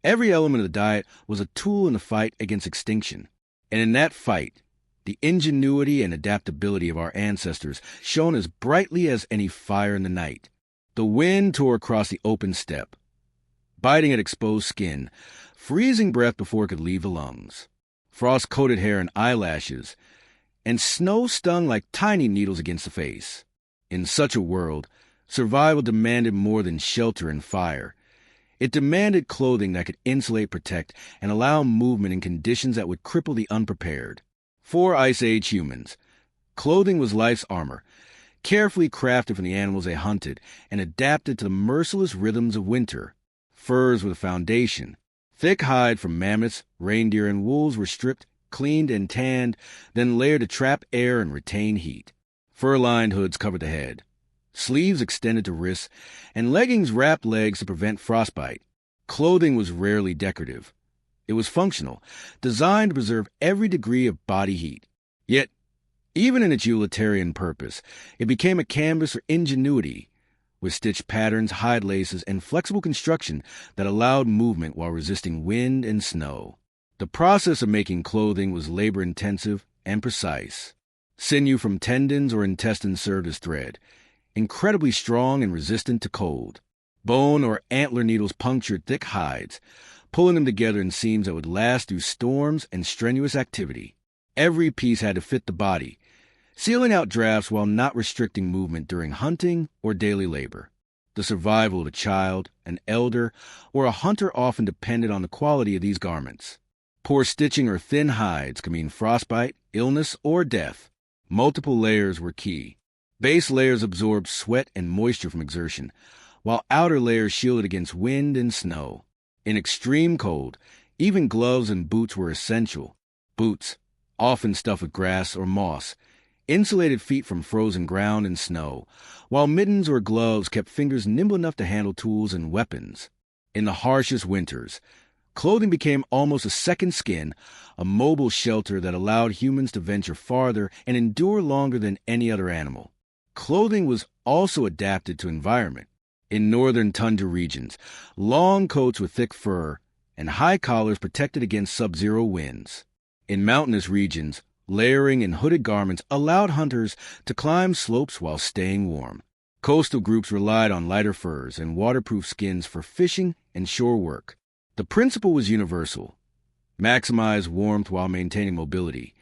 every element of the diet was a tool in the fight against extinction. And in that fight, the ingenuity and adaptability of our ancestors shone as brightly as any fire in the night. The wind tore across the open steppe, biting at exposed skin, freezing breath before it could leave the lungs. Frost-coated hair and eyelashes, and snow stung like tiny needles against the face. In such a world, survival demanded more than shelter and fire. It demanded clothing that could insulate, protect, and allow movement in conditions that would cripple the unprepared. For Ice Age humans, clothing was life's armor, carefully crafted from the animals they hunted and adapted to the merciless rhythms of winter. Furs were the foundation. Thick hide from mammoths, reindeer, and wolves were stripped, cleaned, and tanned, then layered to trap air and retain heat. Fur-lined hoods covered the head. Sleeves extended to wrists, and leggings wrapped legs to prevent frostbite. Clothing was rarely decorative. It was functional, designed to preserve every degree of body heat. Yet, even in its utilitarian purpose, it became a canvas for ingenuity, with stitched patterns, hide laces, and flexible construction that allowed movement while resisting wind and snow. The process of making clothing was labor-intensive and precise. Sinew from tendons or intestines served as thread, incredibly strong and resistant to cold. Bone or antler needles punctured thick hides, pulling them together in seams that would last through storms and strenuous activity. Every piece had to fit the body, sealing out drafts while not restricting movement during hunting or daily labor. The survival of a child, an elder, or a hunter often depended on the quality of these garments. Poor stitching or thin hides could mean frostbite, illness, or death. Multiple layers were key. Base layers absorbed sweat and moisture from exertion, while outer layers shielded against wind and snow. In extreme cold, even gloves and boots were essential. Boots, often stuffed with grass or moss, insulated feet from frozen ground and snow, while mittens or gloves kept fingers nimble enough to handle tools and weapons. In the harshest winters, clothing became almost a second skin, a mobile shelter that allowed humans to venture farther and endure longer than any other animal. Clothing was also adapted to environment. In northern tundra regions, long coats with thick fur and high collars protected against subzero winds. In mountainous regions, layering and hooded garments allowed hunters to climb slopes while staying warm. Coastal groups relied on lighter furs and waterproof skins for fishing and shore work. The principle was universal: maximize warmth while maintaining mobility,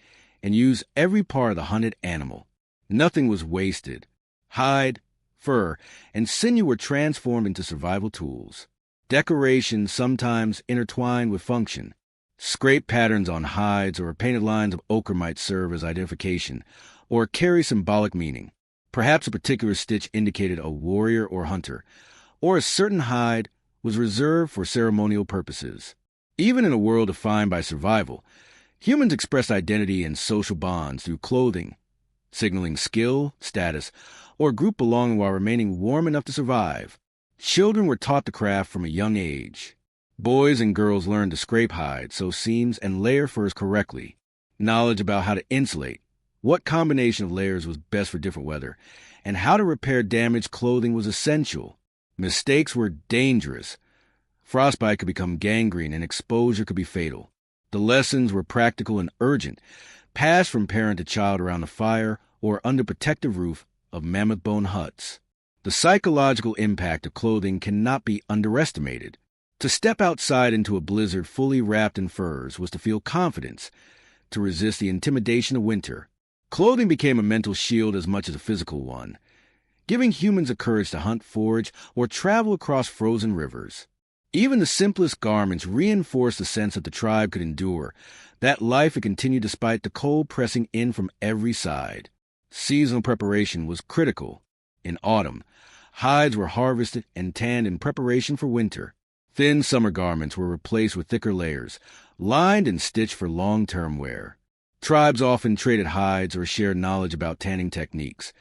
and use every part of the hunted animal. Nothing was wasted. Hide, fur, and sinew were transformed into survival tools. Decoration sometimes intertwined with function. Scrape patterns on hides or painted lines of ochre might serve as identification, or carry symbolic meaning. Perhaps a particular stitch indicated a warrior or hunter, or a certain hide was reserved for ceremonial purposes. Even in a world defined by survival, humans expressed identity and social bonds through clothing, signaling skill, status, or group belonging while remaining warm enough to survive. Children were taught the craft from a young age. Boys and girls learned to scrape hides, sew seams, and layer furs correctly. Knowledge about how to insulate, what combination of layers was best for different weather, and how to repair damaged clothing was essential. Mistakes were dangerous. Frostbite could become gangrene and exposure could be fatal. The lessons were practical and urgent, passed from parent to child around the fire or under protective roof of mammoth-bone huts. The psychological impact of clothing cannot be underestimated. To step outside into a blizzard fully wrapped in furs was to feel confidence, to resist the intimidation of winter. Clothing became a mental shield as much as a physical one, giving humans the courage to hunt, forage, or travel across frozen rivers. Even the simplest garments reinforced the sense that the tribe could endure, that life would continue despite the cold pressing in from every side. Seasonal preparation was critical. In autumn, hides were harvested and tanned in preparation for winter. Thin summer garments were replaced with thicker layers, lined and stitched for long-term wear. Tribes often traded hides or shared knowledge about tanning techniques,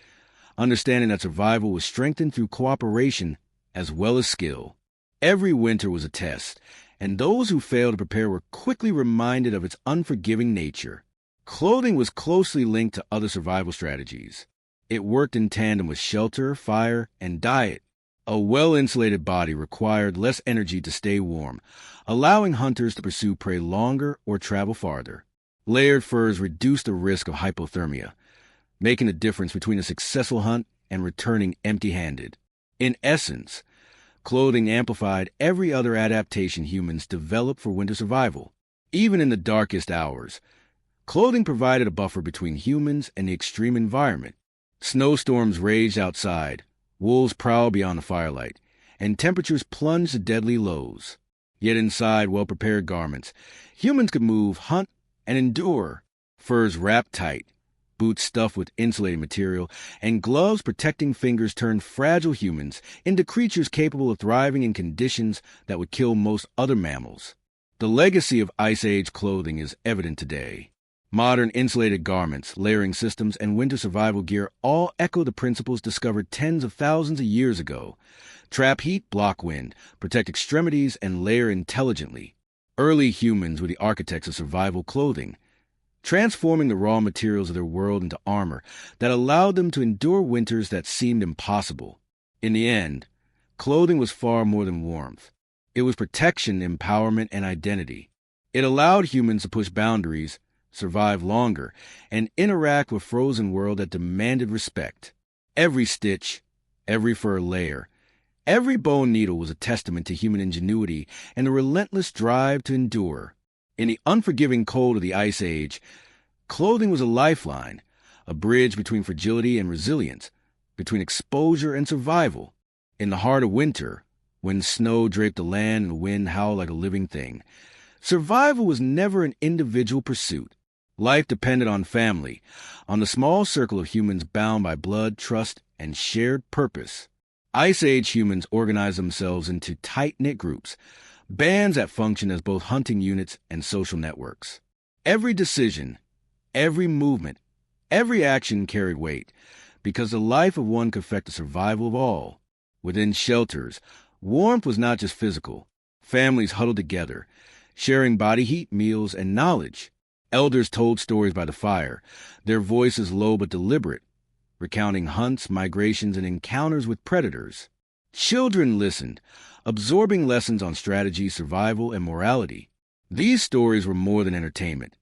understanding that survival was strengthened through cooperation as well as skill. Every winter was a test, and those who failed to prepare were quickly reminded of its unforgiving nature. Clothing was closely linked to other survival strategies. It worked in tandem with shelter, fire, and diet. A well-insulated body required less energy to stay warm, allowing hunters to pursue prey longer or travel farther. Layered furs reduced the risk of hypothermia, making a difference between a successful hunt and returning empty-handed. In essence, clothing amplified every other adaptation humans developed for winter survival. Even in the darkest hours, clothing provided a buffer between humans and the extreme environment. Snowstorms raged outside, wolves prowled beyond the firelight, and temperatures plunged to deadly lows. Yet inside well-prepared garments, humans could move, hunt, and endure. Furs wrapped tight, boots stuffed with insulating material, and gloves protecting fingers turned fragile humans into creatures capable of thriving in conditions that would kill most other mammals. The legacy of Ice Age clothing is evident today. Modern insulated garments, layering systems, and winter survival gear all echo the principles discovered tens of thousands of years ago. Trap heat, block wind, protect extremities, and layer intelligently. Early humans were the architects of survival clothing, transforming the raw materials of their world into armor that allowed them to endure winters that seemed impossible. In the end, clothing was far more than warmth. It was protection, empowerment, and identity. It allowed humans to push boundaries, survive longer, and interact with a frozen world that demanded respect. Every stitch, every fur layer, every bone needle was a testament to human ingenuity and the relentless drive to endure. In the unforgiving cold of the Ice Age, clothing was a lifeline, a bridge between fragility and resilience, between exposure and survival. In the heart of winter, when snow draped the land and the wind howled like a living thing, survival was never an individual pursuit. Life depended on family, on the small circle of humans bound by blood, trust, and shared purpose. Ice Age humans organized themselves into tight-knit groups, bands that functioned as both hunting units and social networks. Every decision, every movement, every action carried weight, because the life of one could affect the survival of all. Within shelters, warmth was not just physical. Families huddled together, sharing body heat, meals, and knowledge. Elders told stories by the fire, their voices low but deliberate, recounting hunts, migrations, and encounters with predators. Children listened, absorbing lessons on strategy, survival, and morality. These stories were more than entertainment.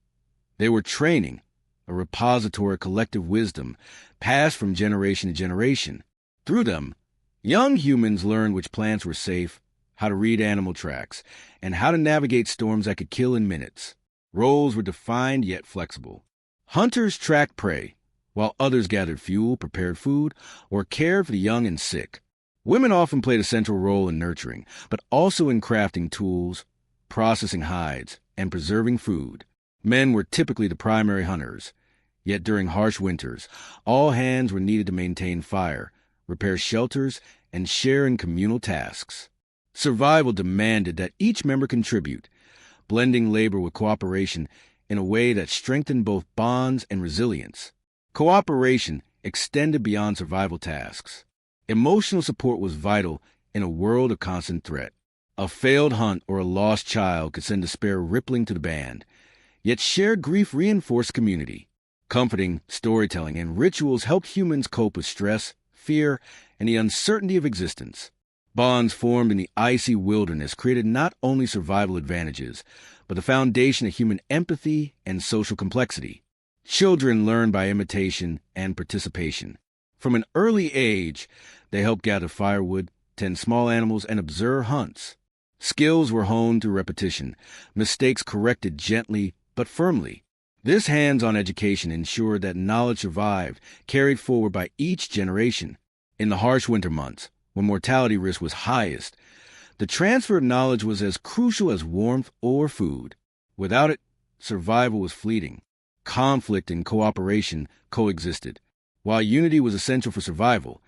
They were training, a repository of collective wisdom, passed from generation to generation. Through them, young humans learned which plants were safe, how to read animal tracks, and how to navigate storms that could kill in minutes. Roles were defined yet flexible. Hunters tracked prey, while others gathered fuel, prepared food, or cared for the young and sick. Women often played a central role in nurturing, but also in crafting tools, processing hides, and preserving food. Men were typically the primary hunters, yet during harsh winters, all hands were needed to maintain fire, repair shelters, and share in communal tasks. Survival demanded that each member contribute, blending labor with cooperation in a way that strengthened both bonds and resilience. Cooperation extended beyond survival tasks. Emotional support was vital in a world of constant threat. A failed hunt or a lost child could send despair rippling to the band, yet shared grief reinforced community. Comforting, storytelling, and rituals helped humans cope with stress, fear, and the uncertainty of existence. Bonds formed in the icy wilderness created not only survival advantages, but the foundation of human empathy and social complexity. Children learn by imitation and participation. From an early age, they helped gather firewood, tend small animals, and observe hunts. Skills were honed through repetition, mistakes corrected gently but firmly. This hands-on education ensured that knowledge survived, carried forward by each generation. In the harsh winter months, when mortality risk was highest, the transfer of knowledge was as crucial as warmth or food. Without it, survival was fleeting. Conflict and cooperation coexisted. While unity was essential for survival,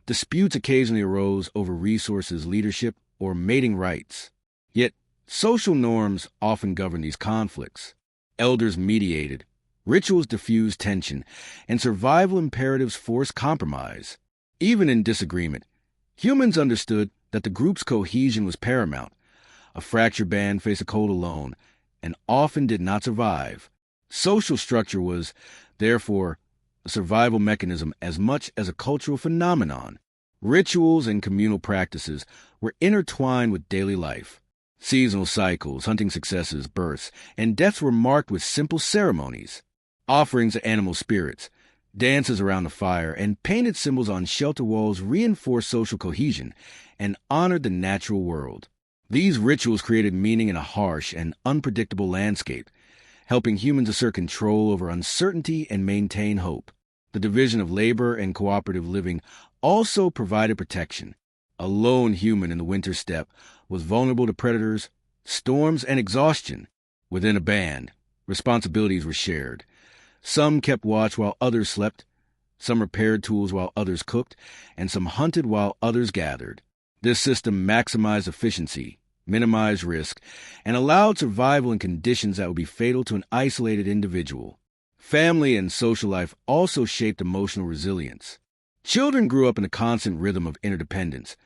disputes occasionally arose over resources, leadership, or mating rights. Yet, social norms often governed these conflicts. Elders mediated, rituals diffused tension, and survival imperatives forced compromise. Even in disagreement, humans understood that the group's cohesion was paramount. A fractured band faced a cold alone, and often did not survive. Social structure was, therefore, a survival mechanism as much as a cultural phenomenon. Rituals and communal practices were intertwined with daily life. Seasonal cycles, hunting successes, births, and deaths were marked with simple ceremonies. Offerings to animal spirits, dances around the fire, and painted symbols on shelter walls reinforced social cohesion and honored the natural world. These rituals created meaning in a harsh and unpredictable landscape, helping humans assert control over uncertainty and maintain hope. The division of labor and cooperative living also provided protection. A lone human in the winter steppe was vulnerable to predators, storms, and exhaustion. Within a band, responsibilities were shared. Some kept watch while others slept, some repaired tools while others cooked, and some hunted while others gathered. This system maximized efficiency, minimized risk, and allowed survival in conditions that would be fatal to an isolated individual. Family and social life also shaped emotional resilience. Children grew up in a constant rhythm of interdependence,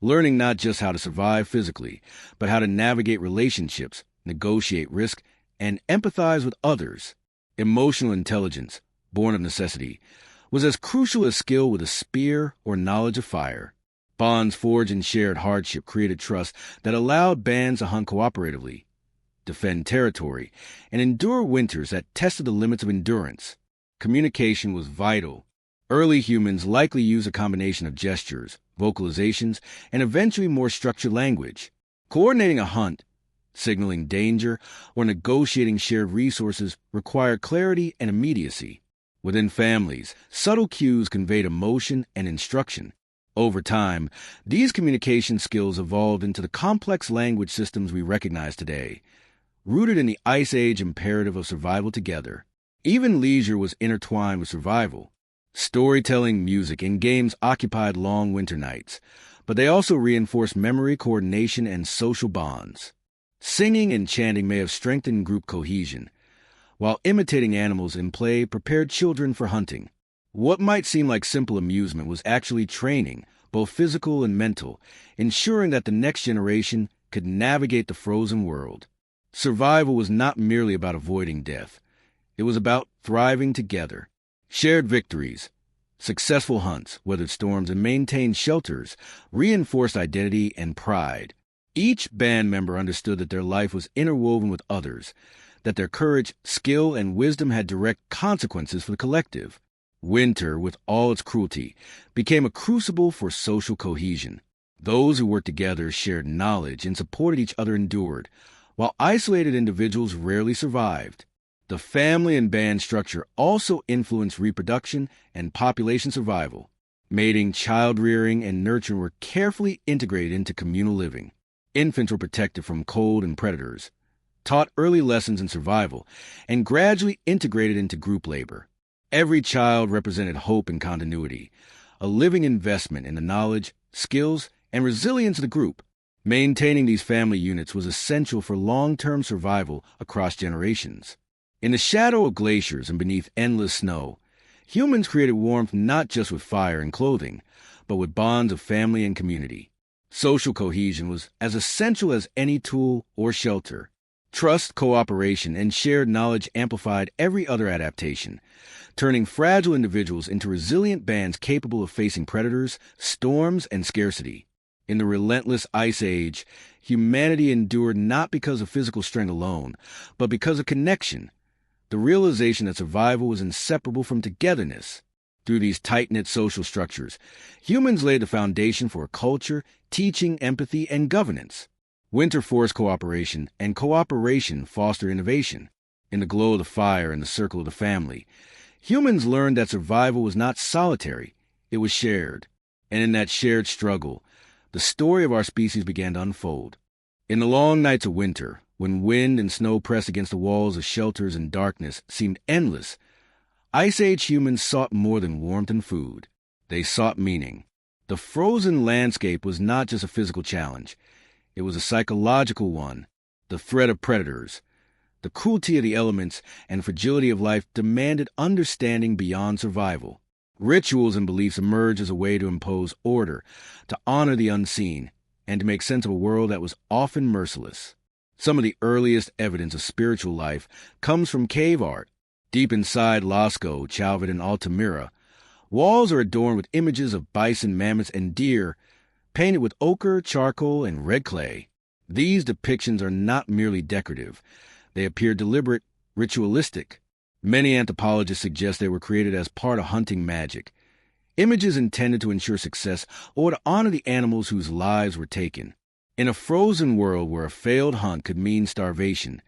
learning not just how to survive physically, but how to navigate relationships, negotiate risk, and empathize with others. Emotional intelligence, born of necessity, was as crucial as skill with a spear or knowledge of fire. Bonds forged in shared hardship created trust that allowed bands to hunt cooperatively, defend territory, and endure winters that tested the limits of endurance. Communication was vital. Early humans likely used a combination of gestures, vocalizations, and eventually more structured language. Coordinating a hunt, signaling danger, or negotiating shared resources required clarity and immediacy. Within families, subtle cues conveyed emotion and instruction. Over time, these communication skills evolved into the complex language systems we recognize today, rooted in the Ice Age imperative of survival together. Even leisure was intertwined with survival. Storytelling, music, and games occupied long winter nights, but they also reinforced memory, coordination, and social bonds. Singing and chanting may have strengthened group cohesion, while imitating animals in play prepared children for hunting. What might seem like simple amusement was actually training, both physical and mental, ensuring that the next generation could navigate the frozen world. Survival was not merely about avoiding death. It was about thriving together. Shared victories, successful hunts, weathered storms, and maintained shelters reinforced identity and pride. Each band member understood that their life was interwoven with others, that their courage, skill, and wisdom had direct consequences for the collective. Winter, with all its cruelty, became a crucible for social cohesion. Those who worked together shared knowledge and supported each other endured, while isolated individuals rarely survived. The family and band structure also influenced reproduction and population survival. Mating, child-rearing, and nurturing were carefully integrated into communal living. Infants were protected from cold and predators, taught early lessons in survival, and gradually integrated into group labor. Every child represented hope and continuity, a living investment in the knowledge, skills, and resilience of the group. Maintaining these family units was essential for long-term survival across generations. In the shadow of glaciers and beneath endless snow, humans created warmth not just with fire and clothing, but with bonds of family and community. Social cohesion was as essential as any tool or shelter. Trust, cooperation, and shared knowledge amplified every other adaptation, turning fragile individuals into resilient bands capable of facing predators, storms, and scarcity. In the relentless ice age, humanity endured not because of physical strength alone, but because of connection, the realization that survival was inseparable from togetherness. Through these tight-knit social structures, humans laid the foundation for a culture teaching empathy and governance. Winter forced cooperation, and cooperation fostered innovation. In the glow of the fire and the circle of the family, humans learned that survival was not solitary, it was shared. And in that shared struggle, the story of our species began to unfold. In the long nights of winter, when wind and snow pressed against the walls of shelters and darkness seemed endless, Ice Age humans sought more than warmth and food. They sought meaning. The frozen landscape was not just a physical challenge. It was a psychological one. The threat of predators, the cruelty of the elements, and fragility of life demanded understanding beyond survival. Rituals and beliefs emerged as a way to impose order, to honor the unseen, and to make sense of a world that was often merciless. Some of the earliest evidence of spiritual life comes from cave art. Deep inside Lascaux, Chauvet, and Altamira, walls are adorned with images of bison, mammoths, and deer, painted with ochre, charcoal, and red clay. These depictions are not merely decorative. They appear deliberate, ritualistic. Many anthropologists suggest they were created as part of hunting magic, images intended to ensure success or to honor the animals whose lives were taken. In a frozen world where a failed hunt could mean starvation,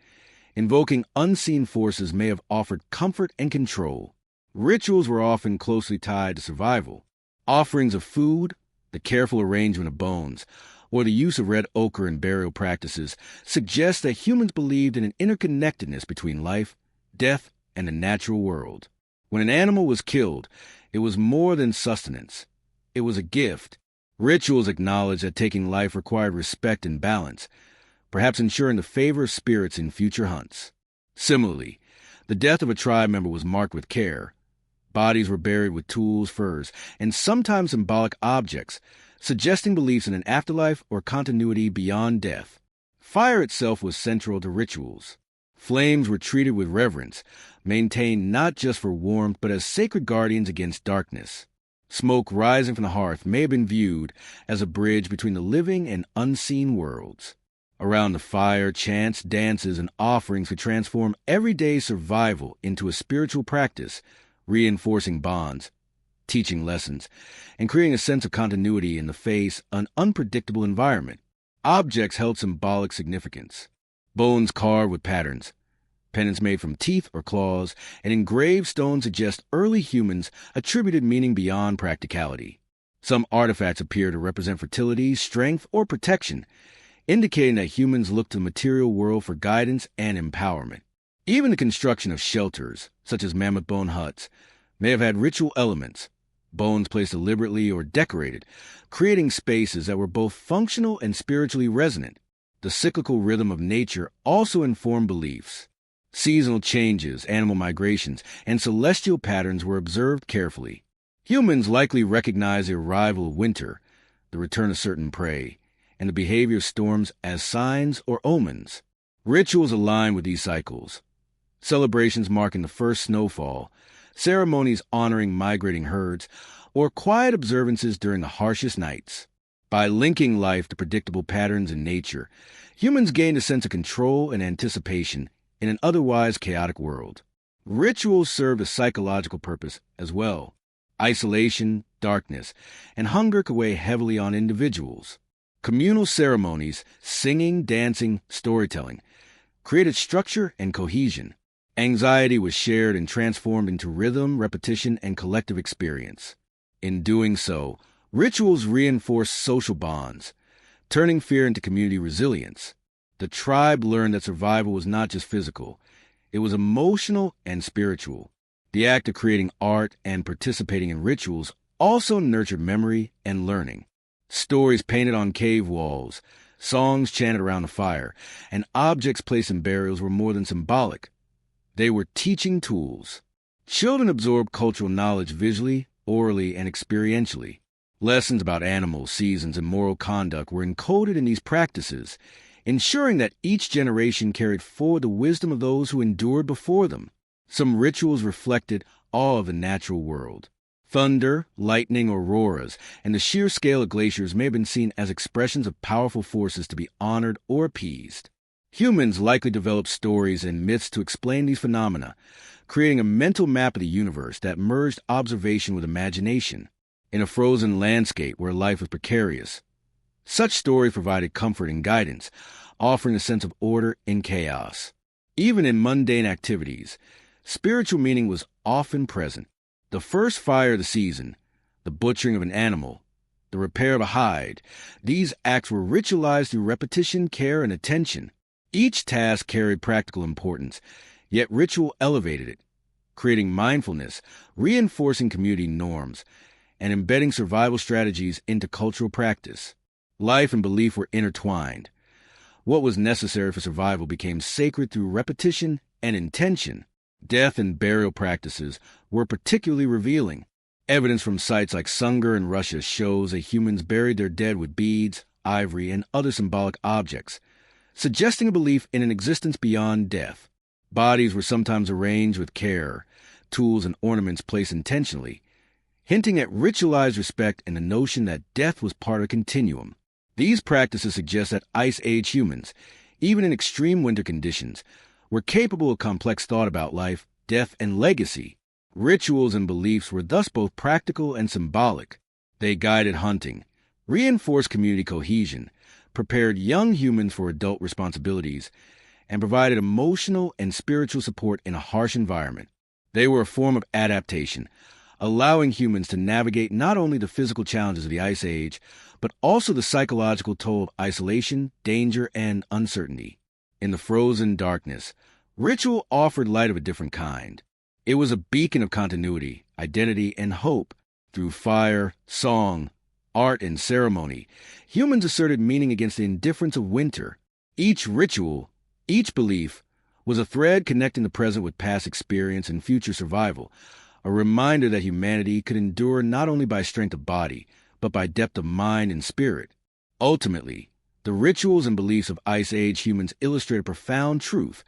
invoking unseen forces may have offered comfort and control. Rituals were often closely tied to survival. Offerings of food, the careful arrangement of bones, or the use of red ochre in burial practices suggest that humans believed in an interconnectedness between life, death, and the natural world. When an animal was killed, it was more than sustenance. It was a gift. Rituals acknowledged that taking life required respect and balance, perhaps ensuring the favor of spirits in future hunts. Similarly, the death of a tribe member was marked with care. Bodies were buried with tools, furs, and sometimes symbolic objects, suggesting beliefs in an afterlife or continuity beyond death. Fire itself was central to rituals. Flames were treated with reverence, maintained not just for warmth but as sacred guardians against darkness. Smoke rising from the hearth may have been viewed as a bridge between the living and unseen worlds. Around the fire, chants, dances, and offerings could transform everyday survival into a spiritual practice, reinforcing bonds, teaching lessons, and creating a sense of continuity in the face of an unpredictable environment. Objects held symbolic significance. Bones carved with patterns, pendants made from teeth or claws, and engraved stones suggest early humans attributed meaning beyond practicality. Some artifacts appear to represent fertility, strength, or protection, indicating that humans looked to the material world for guidance and empowerment. Even the construction of shelters, such as mammoth-bone huts, may have had ritual elements, bones placed deliberately or decorated, creating spaces that were both functional and spiritually resonant. The cyclical rhythm of nature also informed beliefs. Seasonal changes, animal migrations, and celestial patterns were observed carefully. Humans likely recognized the arrival of winter, the return of certain prey, and the behavior of storms as signs or omens. Rituals aligned with these cycles. Celebrations marking the first snowfall, ceremonies honoring migrating herds, or quiet observances during the harshest nights. By linking life to predictable patterns in nature, humans gained a sense of control and anticipation in an otherwise chaotic world. Rituals served a psychological purpose as well. Isolation, darkness, and hunger could weigh heavily on individuals. Communal ceremonies, singing, dancing, storytelling, created structure and cohesion. Anxiety was shared and transformed into rhythm, repetition, and collective experience. In doing so, rituals reinforced social bonds, turning fear into community resilience. The tribe learned that survival was not just physical, it was emotional and spiritual. The act of creating art and participating in rituals also nurtured memory and learning. Stories painted on cave walls, songs chanted around the fire, and objects placed in burials were more than symbolic. They were teaching tools. Children absorbed cultural knowledge visually, orally, and experientially. Lessons about animals, seasons, and moral conduct were encoded in these practices, ensuring that each generation carried forward the wisdom of those who endured before them. Some rituals reflected awe of the natural world. Thunder, lightning, auroras, and the sheer scale of glaciers may have been seen as expressions of powerful forces to be honored or appeased. Humans likely developed stories and myths to explain these phenomena, creating a mental map of the universe that merged observation with imagination. In a frozen landscape where life was precarious, such stories provided comfort and guidance, offering a sense of order in chaos. Even in mundane activities, spiritual meaning was often present. The first fire of the season, the butchering of an animal, the repair of a hide, these acts were ritualized through repetition, care, and attention. Each task carried practical importance, yet ritual elevated it, creating mindfulness, reinforcing community norms, and embedding survival strategies into cultural practice. Life and belief were intertwined. What was necessary for survival became sacred through repetition and intention. Death and burial practices were particularly revealing. Evidence from sites like Sungur in Russia shows that humans buried their dead with beads, ivory, and other symbolic objects, suggesting a belief in an existence beyond death. Bodies were sometimes arranged with care, tools and ornaments placed intentionally, hinting at ritualized respect and the notion that death was part of a continuum. These practices suggest that Ice Age humans, even in extreme winter conditions, were capable of complex thought about life, death, and legacy. Rituals and beliefs were thus both practical and symbolic. They guided hunting, reinforced community cohesion, prepared young humans for adult responsibilities, and provided emotional and spiritual support in a harsh environment. They were a form of adaptation, allowing humans to navigate not only the physical challenges of the Ice Age, but also the psychological toll of isolation, danger, and uncertainty. In the frozen darkness, ritual offered light of a different kind. It was a beacon of continuity, identity, and hope. Through fire, song, art, and ceremony, humans asserted meaning against the indifference of winter. Each ritual, each belief, was a thread connecting the present with past experience and future survival, a reminder that humanity could endure not only by strength of body, but by depth of mind and spirit. Ultimately, the rituals and beliefs of Ice Age humans illustrate a profound truth.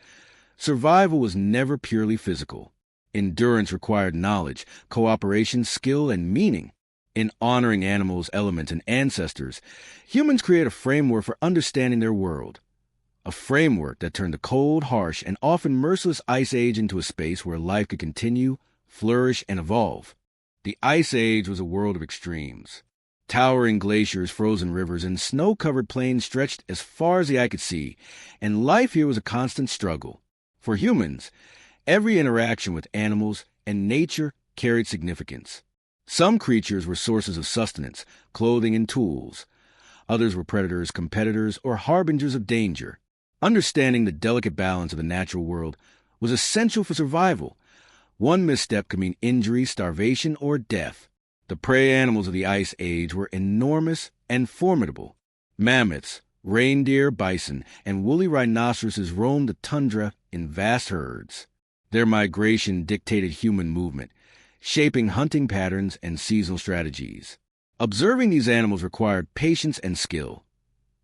Survival was never purely physical. Endurance required knowledge, cooperation, skill, and meaning. In honoring animals, elements, and ancestors, humans create a framework for understanding their world. A framework that turned the cold, harsh, and often merciless Ice Age into a space where life could continue, flourish, and evolve. The Ice Age was a world of extremes. Towering glaciers, frozen rivers, and snow-covered plains stretched as far as the eye could see, and life here was a constant struggle. For humans, every interaction with animals and nature carried significance. Some creatures were sources of sustenance, clothing, and tools. Others were predators, competitors, or harbingers of danger. Understanding the delicate balance of the natural world was essential for survival. One misstep could mean injury, starvation, or death. The prey animals of the Ice Age were enormous and formidable. Mammoths, reindeer, bison, and woolly rhinoceroses roamed the tundra in vast herds. Their migration dictated human movement, shaping hunting patterns and seasonal strategies. Observing these animals required patience and skill.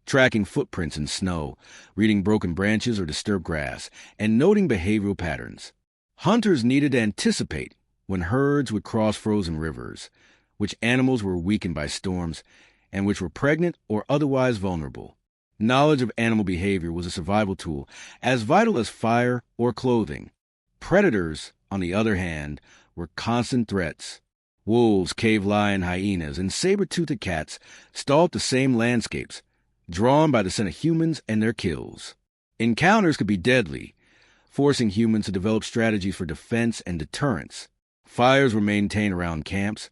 Tracking footprints in snow, reading broken branches or disturbed grass, and noting behavioral patterns. Hunters needed to anticipate when herds would cross frozen rivers, which animals were weakened by storms, and which were pregnant or otherwise vulnerable. Knowledge of animal behavior was a survival tool as vital as fire or clothing. Predators, on the other hand, were constant threats. Wolves, cave lion, hyenas, and saber-toothed cats stalked the same landscapes, drawn by the scent of humans and their kills. Encounters could be deadly, forcing humans to develop strategies for defense and deterrence. Fires were maintained around camps,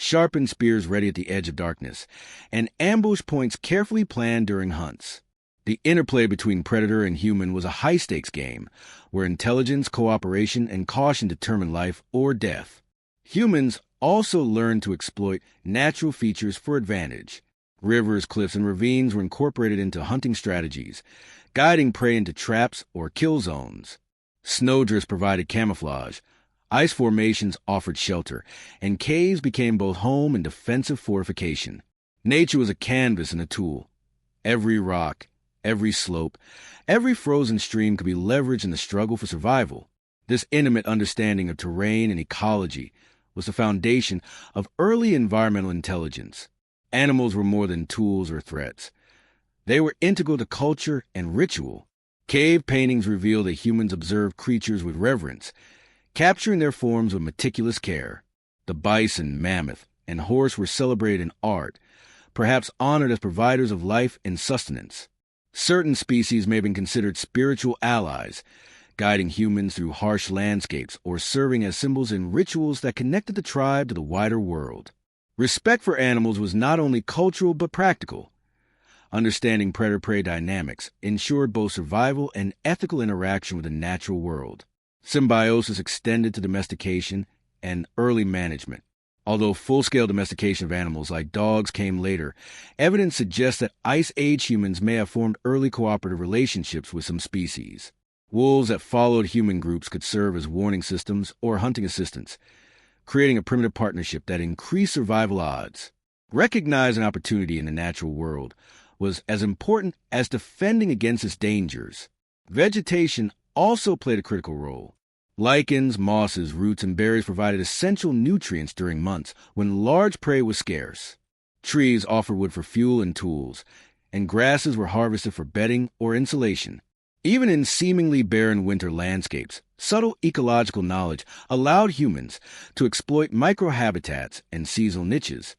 sharpened spears ready at the edge of darkness, and ambush points carefully planned during hunts. The interplay between predator and human was a high-stakes game, where intelligence, cooperation, and caution determined life or death. Humans also learned to exploit natural features for advantage. Rivers, cliffs, and ravines were incorporated into hunting strategies, guiding prey into traps or kill zones. Snowdrifts provided camouflage, ice formations offered shelter, and caves became both home and defensive fortification. Nature was a canvas and a tool. Every rock, every slope, every frozen stream could be leveraged in the struggle for survival. This intimate understanding of terrain and ecology was the foundation of early environmental intelligence. Animals were more than tools or threats. They were integral to culture and ritual. Cave paintings reveal that humans observed creatures with reverence, capturing their forms with meticulous care. The bison, mammoth, and horse were celebrated in art, perhaps honored as providers of life and sustenance. Certain species may have been considered spiritual allies, guiding humans through harsh landscapes or serving as symbols in rituals that connected the tribe to the wider world. Respect for animals was not only cultural but practical. Understanding predator-prey dynamics ensured both survival and ethical interaction with the natural world. Symbiosis extended to domestication and early management. Although full-scale domestication of animals like dogs came later, evidence suggests that Ice Age humans may have formed early cooperative relationships with some species. Wolves that followed human groups could serve as warning systems or hunting assistants, creating a primitive partnership that increased survival odds. Recognizing opportunity in the natural world was as important as defending against its dangers. Vegetation also played a critical role. Lichens, mosses, roots, and berries provided essential nutrients during months when large prey was scarce. Trees offered wood for fuel and tools, and grasses were harvested for bedding or insulation. Even in seemingly barren winter landscapes, subtle ecological knowledge allowed humans to exploit microhabitats and seasonal niches,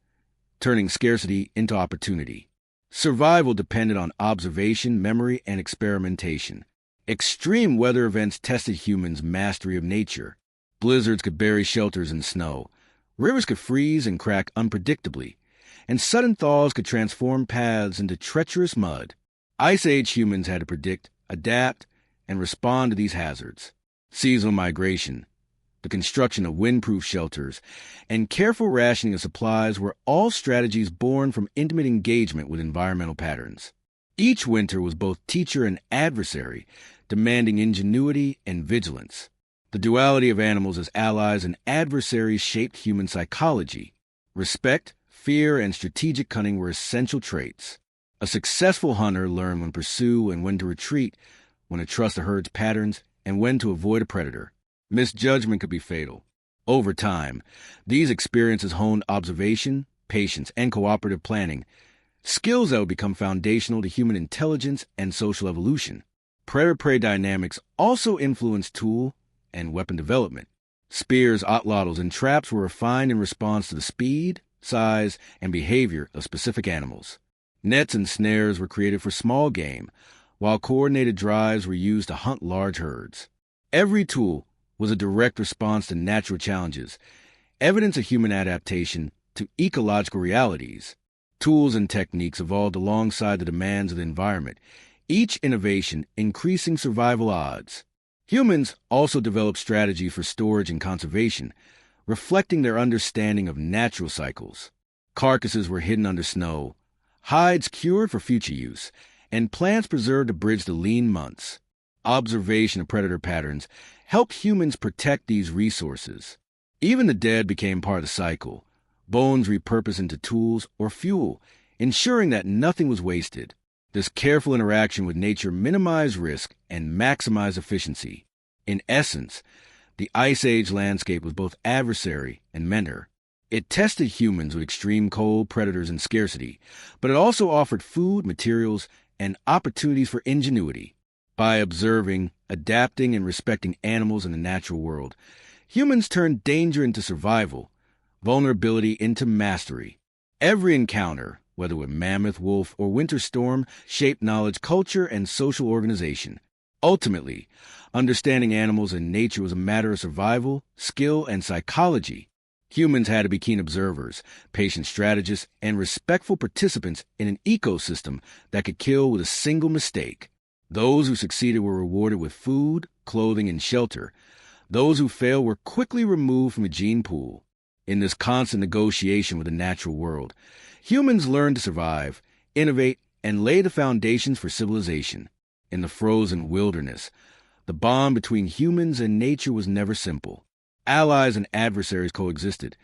turning scarcity into opportunity. Survival depended on observation, memory, and experimentation. Extreme weather events tested humans' mastery of nature. Blizzards could bury shelters in snow. Rivers could freeze and crack unpredictably, and sudden thaws could transform paths into treacherous mud. Ice Age humans had to predict, adapt, and respond to these hazards. Seasonal migration, the construction of windproof shelters, and careful rationing of supplies were all strategies born from intimate engagement with environmental patterns. Each winter was both teacher and adversary, demanding ingenuity and vigilance. The duality of animals as allies and adversaries shaped human psychology. Respect, fear, and strategic cunning were essential traits. A successful hunter learned when to pursue and when to retreat, when to trust the herd's patterns, and when to avoid a predator. Misjudgment could be fatal. Over time, these experiences honed observation, patience, and cooperative planning, skills that would become foundational to human intelligence and social evolution. Predator-prey dynamics also influenced tool and weapon development. Spears, atlatls, and traps were refined in response to the speed, size, and behavior of specific animals. Nets and snares were created for small game, while coordinated drives were used to hunt large herds. Every tool was a direct response to natural challenges, evidence of human adaptation to ecological realities. Tools and techniques evolved alongside the demands of the environment, each innovation increasing survival odds. Humans also developed strategy for storage and conservation, reflecting their understanding of natural cycles. Carcasses were hidden under snow, hides cured for future use, and plants preserved to bridge the lean months. Observation of predator patterns helped humans protect these resources. Even the dead became part of the cycle, bones repurposed into tools or fuel, ensuring that nothing was wasted. This careful interaction with nature minimized risk and maximized efficiency. In essence, the Ice Age landscape was both adversary and mentor. It tested humans with extreme cold, predators, and scarcity, but it also offered food, materials, and opportunities for ingenuity. By observing, adapting, and respecting animals in the natural world, humans turned danger into survival, vulnerability into mastery. Every encounter, whether with mammoth, wolf, or winter storm, shaped knowledge, culture, and social organization. Ultimately, understanding animals and nature was a matter of survival, skill, and psychology. Humans had to be keen observers, patient strategists, and respectful participants in an ecosystem that could kill with a single mistake. Those who succeeded were rewarded with food, clothing, and shelter. Those who failed were quickly removed from the gene pool. In this constant negotiation with the natural world, humans learned to survive, innovate, and lay the foundations for civilization. In the frozen wilderness, the bond between humans and nature was never simple. Allies and adversaries coexisted,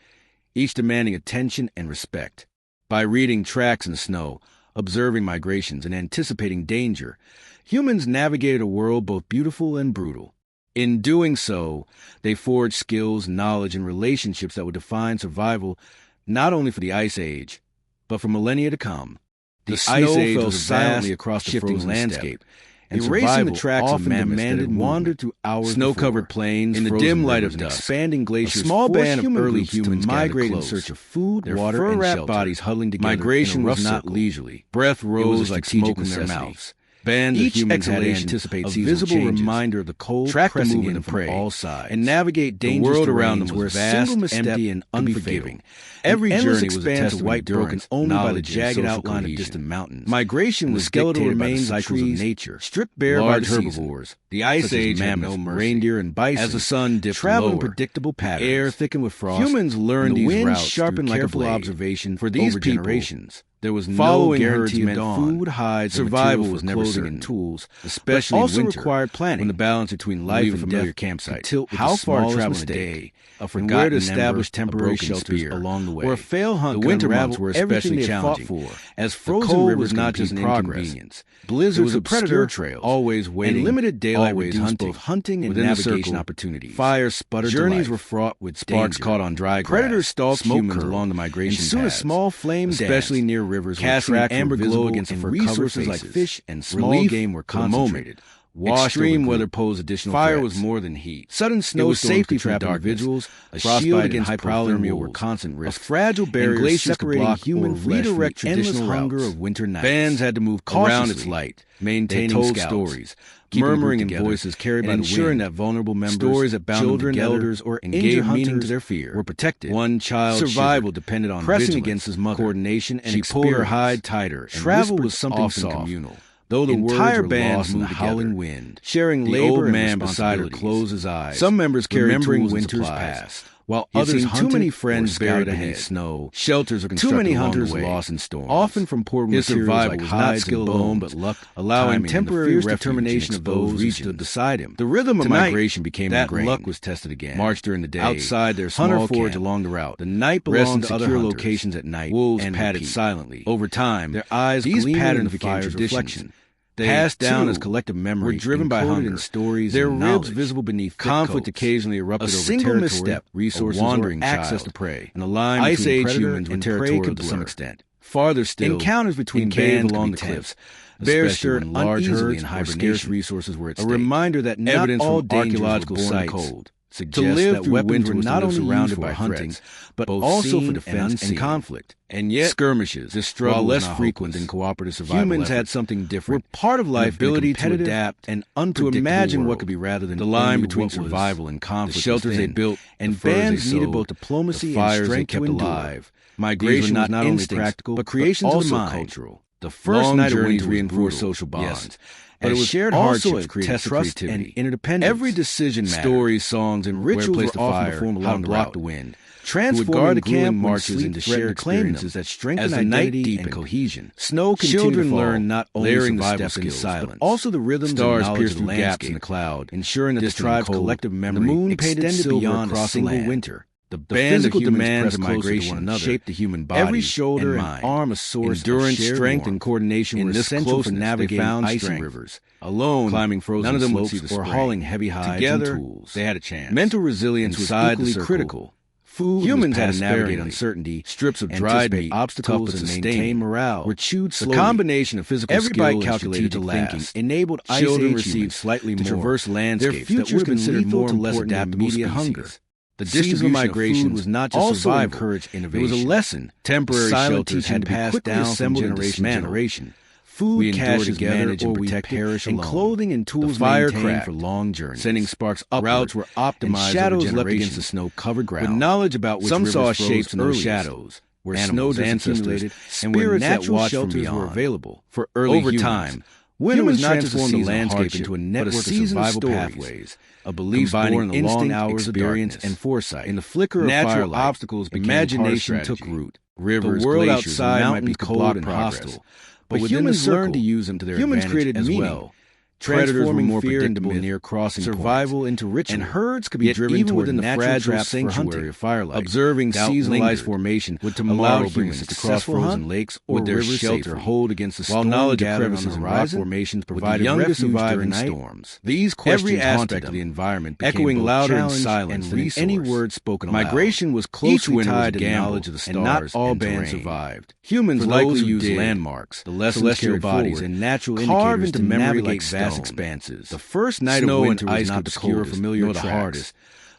each demanding attention and respect. By reading tracks in the snow, observing migrations, and anticipating danger, humans navigated a world both beautiful and brutal. In doing so, they forged skills, knowledge, and relationships that would define survival not only for the Ice Age, but for millennia to come. The Ice Age fell silently across the frozen landscape, and erasing the tracks of mammoths that had wandered through hours snow-covered plains, in the dim light of dusk, expanding glaciers, a small band of early humans migrated in search of food, water, and shelter. Bodies huddling together. Migration was not leisurely. Breath rose like smoke in their mouths. Bands of humans had to anticipate a visible reminder of the cold pressing in from all sides, and navigate dangerous terrains around them was vast, empty, and unforgiving. Every journey was a test of white broken only by the jagged outline of distant mountains. Migration was skeletal remains of trees, nature, stripped bare by herbivores. The Ice Age had no mercy. Reindeer and bison, as the sun dipped traveled in predictable patterns. Air thickened with frost. Humans learned these routes sharpened like careful observation for these generations. There was no guarantee of dawn. Food, hides, survival was never certain. And tools, especially also winter, required planning. When the balance between life and familiar campsite, tilt how far travel in a day, a forgotten where to establish temporary shelters along the way, or a failed hunt. The winter months were especially challenging, as frozen rivers was not just an inconvenience. Blizzards of predator trails, always waiting, and limited daylight reduced both hunting and navigation opportunities. Fires sputtered. Journeys were fraught with sparks caught on dry grass. Predators stalked humans along the migration paths. Soon a small flame, especially near rivers, casting amber glow against and resources like fish and small game were concentrated. Extreme weather posed additional threats. Fire was more than heat. Sudden snowstorms, safety trap individuals, a shield against hypothermia were constant risks. A fragile barrier separating human flesh from the endless hunger of winter nights. Bands had to move cautiously around its light, maintaining stories, murmuring in voices carried by the wind, ensuring that vulnerable members, stories that bound children, elders, or and gave meaning to their fear, were protected. One child's survival depended on pressing against his mother, coordination, and she pulled her hide tighter. Travel was something often communal. Though the entire bands moved in the howling wind, sharing labor, the old man beside her closed his eyes. Some members carried tools winter's past, while others hunted. Too many friends buried in snow. Shelters are constructed. Too many hunters lost in storms, often from poor materials like hides and bone, but luck, allowing temporary determination of those who stood beside him. The rhythm of migration became ingrained. Luck was tested again. Marched during the day. Outside their small forge along the route. The night belonged to other locations at night. Wolves padded silently. Over time, their eyes gleamed patterns became tradition. They passed down as collective memory, were driven by hunger, in stories, their ribs visible beneath conflict occasionally erupted over single misstep, resources, wandering access to prey, and the line Ice between Age humans and territorial to some extent. Farther still, encounters between bands along the cliffs, bears stirred large herds and scarce resources were at stake. A reminder that not all archaeological sites cold. To live through winter were not only surrounded by hunting, but also for defense and conflict. And yet, skirmishes, while less frequent than cooperative survival humans had something different. Were part of life, ability to adapt and to imagine what could be rather than the line between survival and conflict. The shelters they built, and bands needed both diplomacy and strength kept alive. Migration was not only practical, but creations of the mind. Cultural. The first night of winter reinforced social bonds. But it was shared hardships created trust and interdependence. Every decision mattered. Stories, songs, and rituals were often performed along the route. The wind, transforming the camp marches into shared experiences that strengthened identity and cohesion. Snow children learned not only survival skills, but also the rhythms and knowledge of the gaps in the cloud, ensuring that the tribe's collective memory the moon extended beyond a single winter. The physical demands of migration shaped the human body. Every shoulder and arm a source endurance, strength, and coordination were essential for navigating ice and rivers. Alone, climbing frozen slopes or hauling heavy hides and tools, they had a chance. Mental resilience was equally critical. Humans had to navigate uncertainty, strips of dried meat, obstacles, and maintain morale were chewed slowly. The combination of physical skill and strategic thinking enabled children received slightly more to traverse landscapes that were considered more important than immediate hunger. The distribution migration was not just also survival, encouraged innovation. It was a lesson. Temporary shelters had to be passed down from generation to generation. food caches managed and protected, and clothing and tools maintained for long journeys, sending sparks upward. Routes were optimized, and shadows leapt against the snow-covered ground. With knowledge about which rivers saw shapes in those shadows, where snow accumulated, and where natural shelters were available for early humans. Over time, winter was not just transformed the landscape into a network of survival pathways, a belief born in the long hours of experience and foresight. In the flicker of firelight, obstacles became imagination took root. Rivers, the world outside might be cold and hostile, but humans learned to use them to their advantage. Humans created as well. Predators were more predictable near crossing survival points, into ritual, and herds could be driven toward the fragile sanctuary of firelight. Observing seasonal ice formation would tomorrow humans to cross frozen lakes or their shelter hold against the storm. While knowledge of crevices and rock formations provided refuge during storms. These questions every aspect of the environment echoing louder in silence than any word spoken aloud. Migration was closely tied to knowledge of the stars, and not all bands survived. Humans likely used landmarks, the celestial bodies, and natural indicators to navigate vast expanses. The first night of winter was not the coldest, familiar the hardest,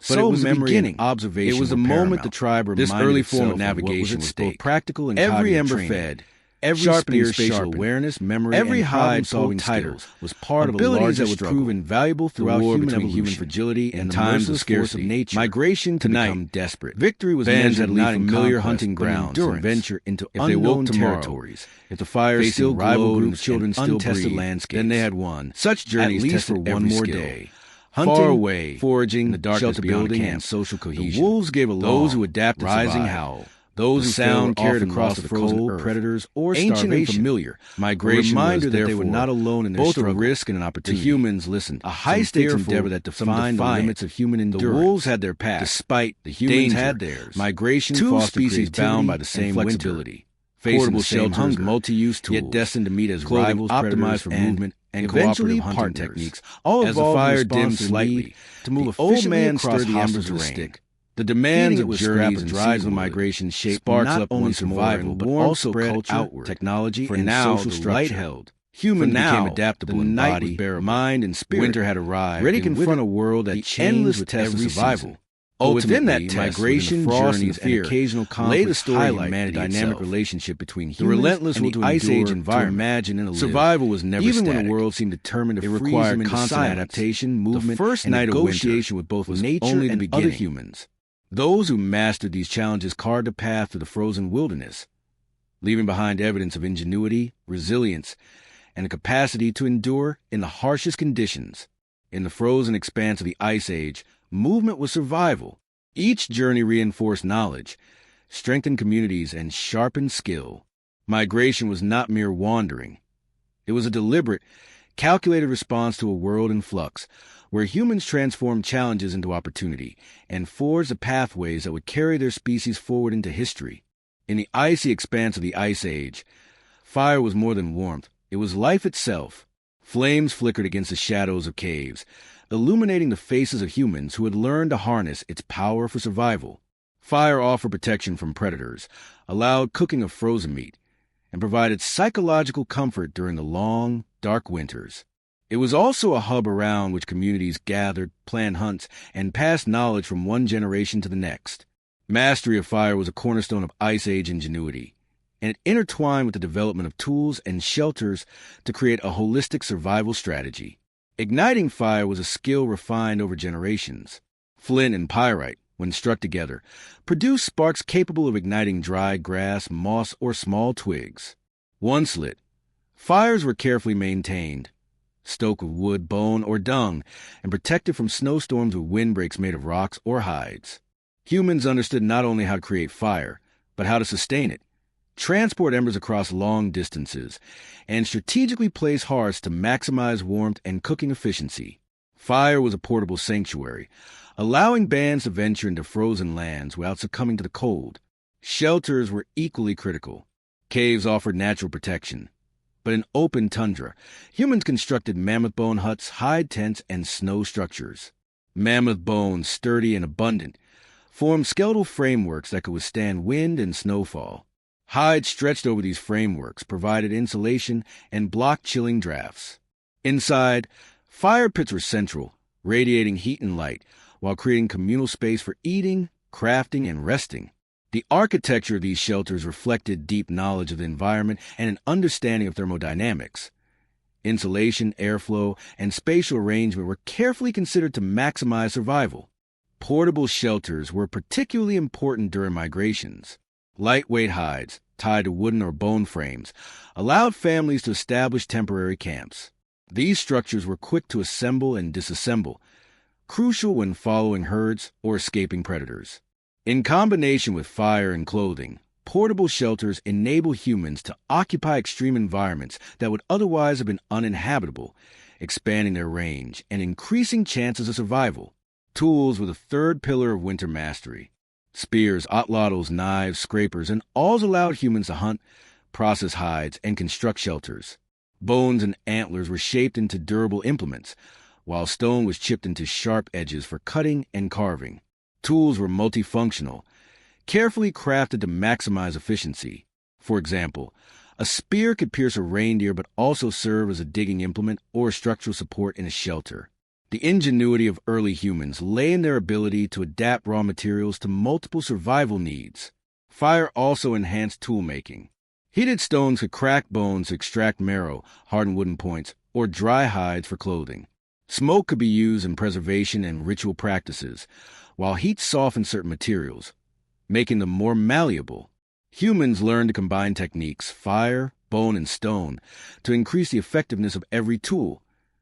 but it was memory and observation. It was the moment the tribe reminded this early form of navigation was both practical and every ember fed. Every sharpening spatial awareness, memory, every problem-solving title was part of abilities that would prove invaluable throughout human fragility and times of scarcity. Nature. Migration to become desperate. Victory was measured not in familiar hunting grounds and venture into unknown territories. If the fire still glowed and the children still breathed, landscapes, then they had won. Such journeys at least for one more day. Hunting, far away, foraging, the darkness shelter building, and social cohesion. The wolves gave a those who adapted rising howl. Those who sound carried across the frozen earth, predators or ancient and familiar. Migration a reminder that they were not alone in their both struggle. A risk and an opportunity. The humans listened. A high-stakes endeavor that defined the limits of human endurance. The wolves had their path, despite the humans had theirs. Migration two species bound by the same flexibility. Portable shelters, multi-use tools, yet destined to meet as rivals, optimized for movement and eventually hunting techniques. All as the fire dimmed slightly to move efficiently across the embers of the stick. The demands of journeys and drives of migration shaped sparks up only survival, but also spread outward. Technology for and now social structure. Light held. Humans became adaptable in body, mind, and spirit. Winter had arrived, ready to confront a world that changed with every survival. Within that test, migration, journeys, and occasional conflict, lay the story of the dynamic relationship between humans, the relentless and the ice age environment. Imagine and survival was never even static. When the world seemed determined to freeze required constant adaptation, movement, the first night negotiation with both nature only and other humans. Those who mastered these challenges carved a path through the frozen wilderness, leaving behind evidence of ingenuity, resilience, and a capacity to endure in the harshest conditions. In the frozen expanse of the Ice Age, movement was survival. Each journey reinforced knowledge, strengthened communities, and sharpened skill. Migration was not mere wandering. It was a deliberate, calculated response to a world in flux, where humans transformed challenges into opportunity and forged the pathways that would carry their species forward into history. In the icy expanse of the Ice Age, fire was more than warmth. It was life itself. Flames flickered against the shadows of caves, illuminating the faces of humans who had learned to harness its power for survival. Fire offered protection from predators, allowed cooking of frozen meat, and provided psychological comfort during the long, dark winters. It was also a hub around which communities gathered, planned hunts, and passed knowledge from one generation to the next. Mastery of fire was a cornerstone of Ice Age ingenuity, and it intertwined with the development of tools and shelters to create a holistic survival strategy. Igniting fire was a skill refined over generations. Flint and pyrite, when struck together, produced sparks capable of igniting dry grass, moss, or small twigs. Once lit, fires were carefully maintained, stoked with wood, bone, or dung, and protected from snowstorms with windbreaks made of rocks or hides. Humans understood not only how to create fire, but how to sustain it, transport embers across long distances, and strategically place hearths to maximize warmth and cooking efficiency. Fire was a portable sanctuary, allowing bands to venture into frozen lands without succumbing to the cold. Shelters were equally critical. Caves offered natural protection. But in open tundra, humans constructed mammoth-bone huts, hide tents, and snow structures. Mammoth bones, sturdy and abundant, formed skeletal frameworks that could withstand wind and snowfall. Hides stretched over these frameworks provided insulation and blocked chilling drafts. Inside, fire pits were central, radiating heat and light, while creating communal space for eating, crafting, and resting. The architecture of these shelters reflected deep knowledge of the environment and an understanding of thermodynamics. Insulation, airflow, and spatial arrangement were carefully considered to maximize survival. Portable shelters were particularly important during migrations. Lightweight hides, tied to wooden or bone frames, allowed families to establish temporary camps. These structures were quick to assemble and disassemble, crucial when following herds or escaping predators. In combination with fire and clothing, portable shelters enable humans to occupy extreme environments that would otherwise have been uninhabitable, expanding their range and increasing chances of survival. Tools were the third pillar of winter mastery. Spears, atlatls, knives, scrapers, and awls allowed humans to hunt, process hides, and construct shelters. Bones and antlers were shaped into durable implements, while stone was chipped into sharp edges for cutting and carving. Tools were multifunctional, carefully crafted to maximize efficiency. For example, a spear could pierce a reindeer but also serve as a digging implement or structural support in a shelter. The ingenuity of early humans lay in their ability to adapt raw materials to multiple survival needs. Fire also enhanced tool-making. Heated stones could crack bones to extract marrow, harden wooden points, or dry hides for clothing. Smoke could be used in preservation and ritual practices, while heat softened certain materials, making them more malleable. Humans learned to combine techniques, fire, bone, and stone, to increase the effectiveness of every tool,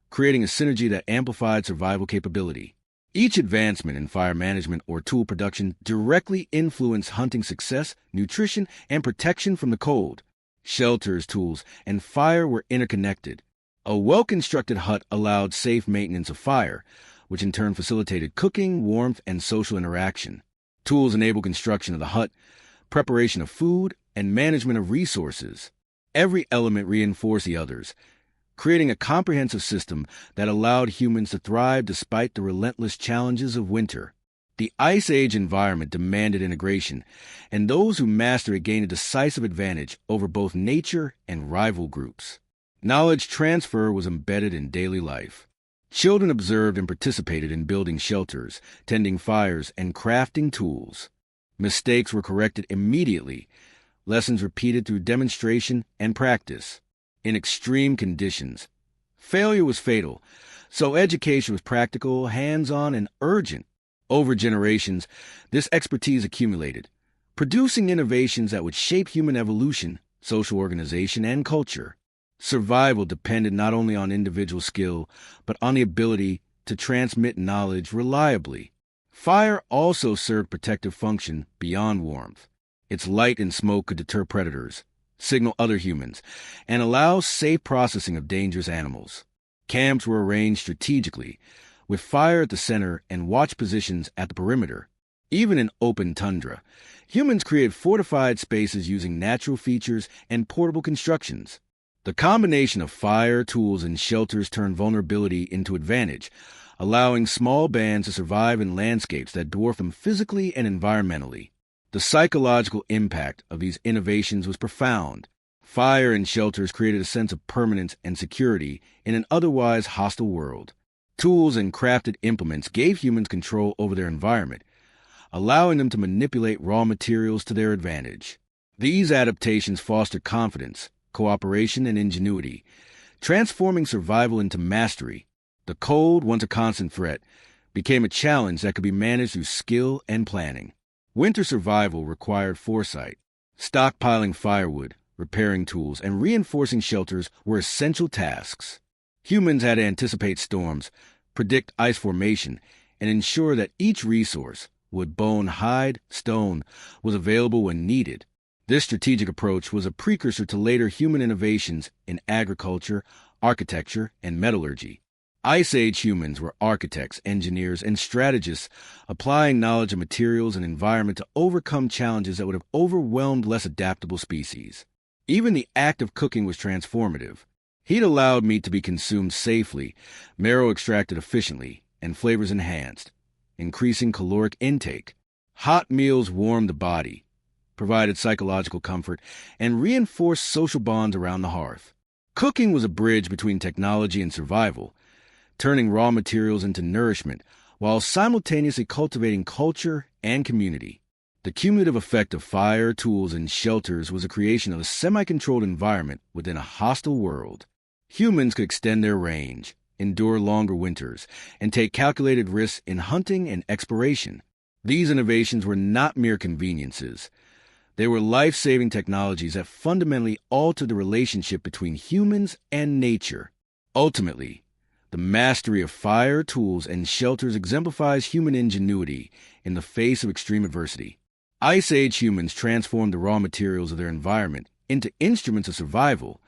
creating a synergy that amplified survival capability. Each advancement in fire management or tool production directly influenced hunting success, nutrition, and protection from the cold. Shelters, tools, and fire were interconnected. A well-constructed hut allowed safe maintenance of fire, which in turn facilitated cooking, warmth, and social interaction. Tools enabled construction of the hut, preparation of food, and management of resources. Every element reinforced the others, creating a comprehensive system that allowed humans to thrive despite the relentless challenges of winter. The Ice Age environment demanded integration, and those who mastered it gained a decisive advantage over both nature and rival groups. Knowledge transfer was embedded in daily life. Children observed and participated in building shelters, tending fires, and crafting tools. Mistakes were corrected immediately, lessons repeated through demonstration and practice. In extreme conditions, failure was fatal, so education was practical, hands-on, and urgent. Over generations, this expertise accumulated, producing innovations that would shape human evolution, social organization, and culture. Survival depended not only on individual skill, but on the ability to transmit knowledge reliably. Fire also served protective function beyond warmth. Its light and smoke could deter predators, signal other humans, and allow safe processing of dangerous animals. Camps were arranged strategically, with fire at the center and watch positions at the perimeter. Even in open tundra, humans created fortified spaces using natural features and portable constructions. The combination of fire, tools, and shelters turned vulnerability into advantage, allowing small bands to survive in landscapes that dwarf them physically and environmentally. The psychological impact of these innovations was profound. Fire and shelters created a sense of permanence and security in an otherwise hostile world. Tools and crafted implements gave humans control over their environment, allowing them to manipulate raw materials to their advantage. These adaptations fostered confidence, cooperation, and ingenuity, transforming survival into mastery. The cold, once a constant threat, became a challenge that could be managed through skill and planning. Winter survival required foresight. Stockpiling firewood, repairing tools, and reinforcing shelters were essential tasks. Humans had to anticipate storms, predict ice formation, and ensure that each resource, wood, bone, hide, stone, was available when needed. This strategic approach was a precursor to later human innovations in agriculture, architecture, and metallurgy. Ice Age humans were architects, engineers, and strategists, applying knowledge of materials and environment to overcome challenges that would have overwhelmed less adaptable species. Even the act of cooking was transformative. Heat allowed meat to be consumed safely, marrow extracted efficiently, and flavors enhanced, increasing caloric intake. Hot meals warmed the body, provided psychological comfort, and reinforced social bonds around the hearth. Cooking was a bridge between technology and survival, turning raw materials into nourishment while simultaneously cultivating culture and community. The cumulative effect of fire, tools, and shelters was the creation of a semi-controlled environment within a hostile world. Humans could extend their range, endure longer winters, and take calculated risks in hunting and exploration. These innovations were not mere conveniences. They were life-saving technologies that fundamentally altered the relationship between humans and nature. Ultimately, the mastery of fire, tools, and shelters exemplifies human ingenuity in the face of extreme adversity. Ice Age humans transformed the raw materials of their environment into instruments of survival,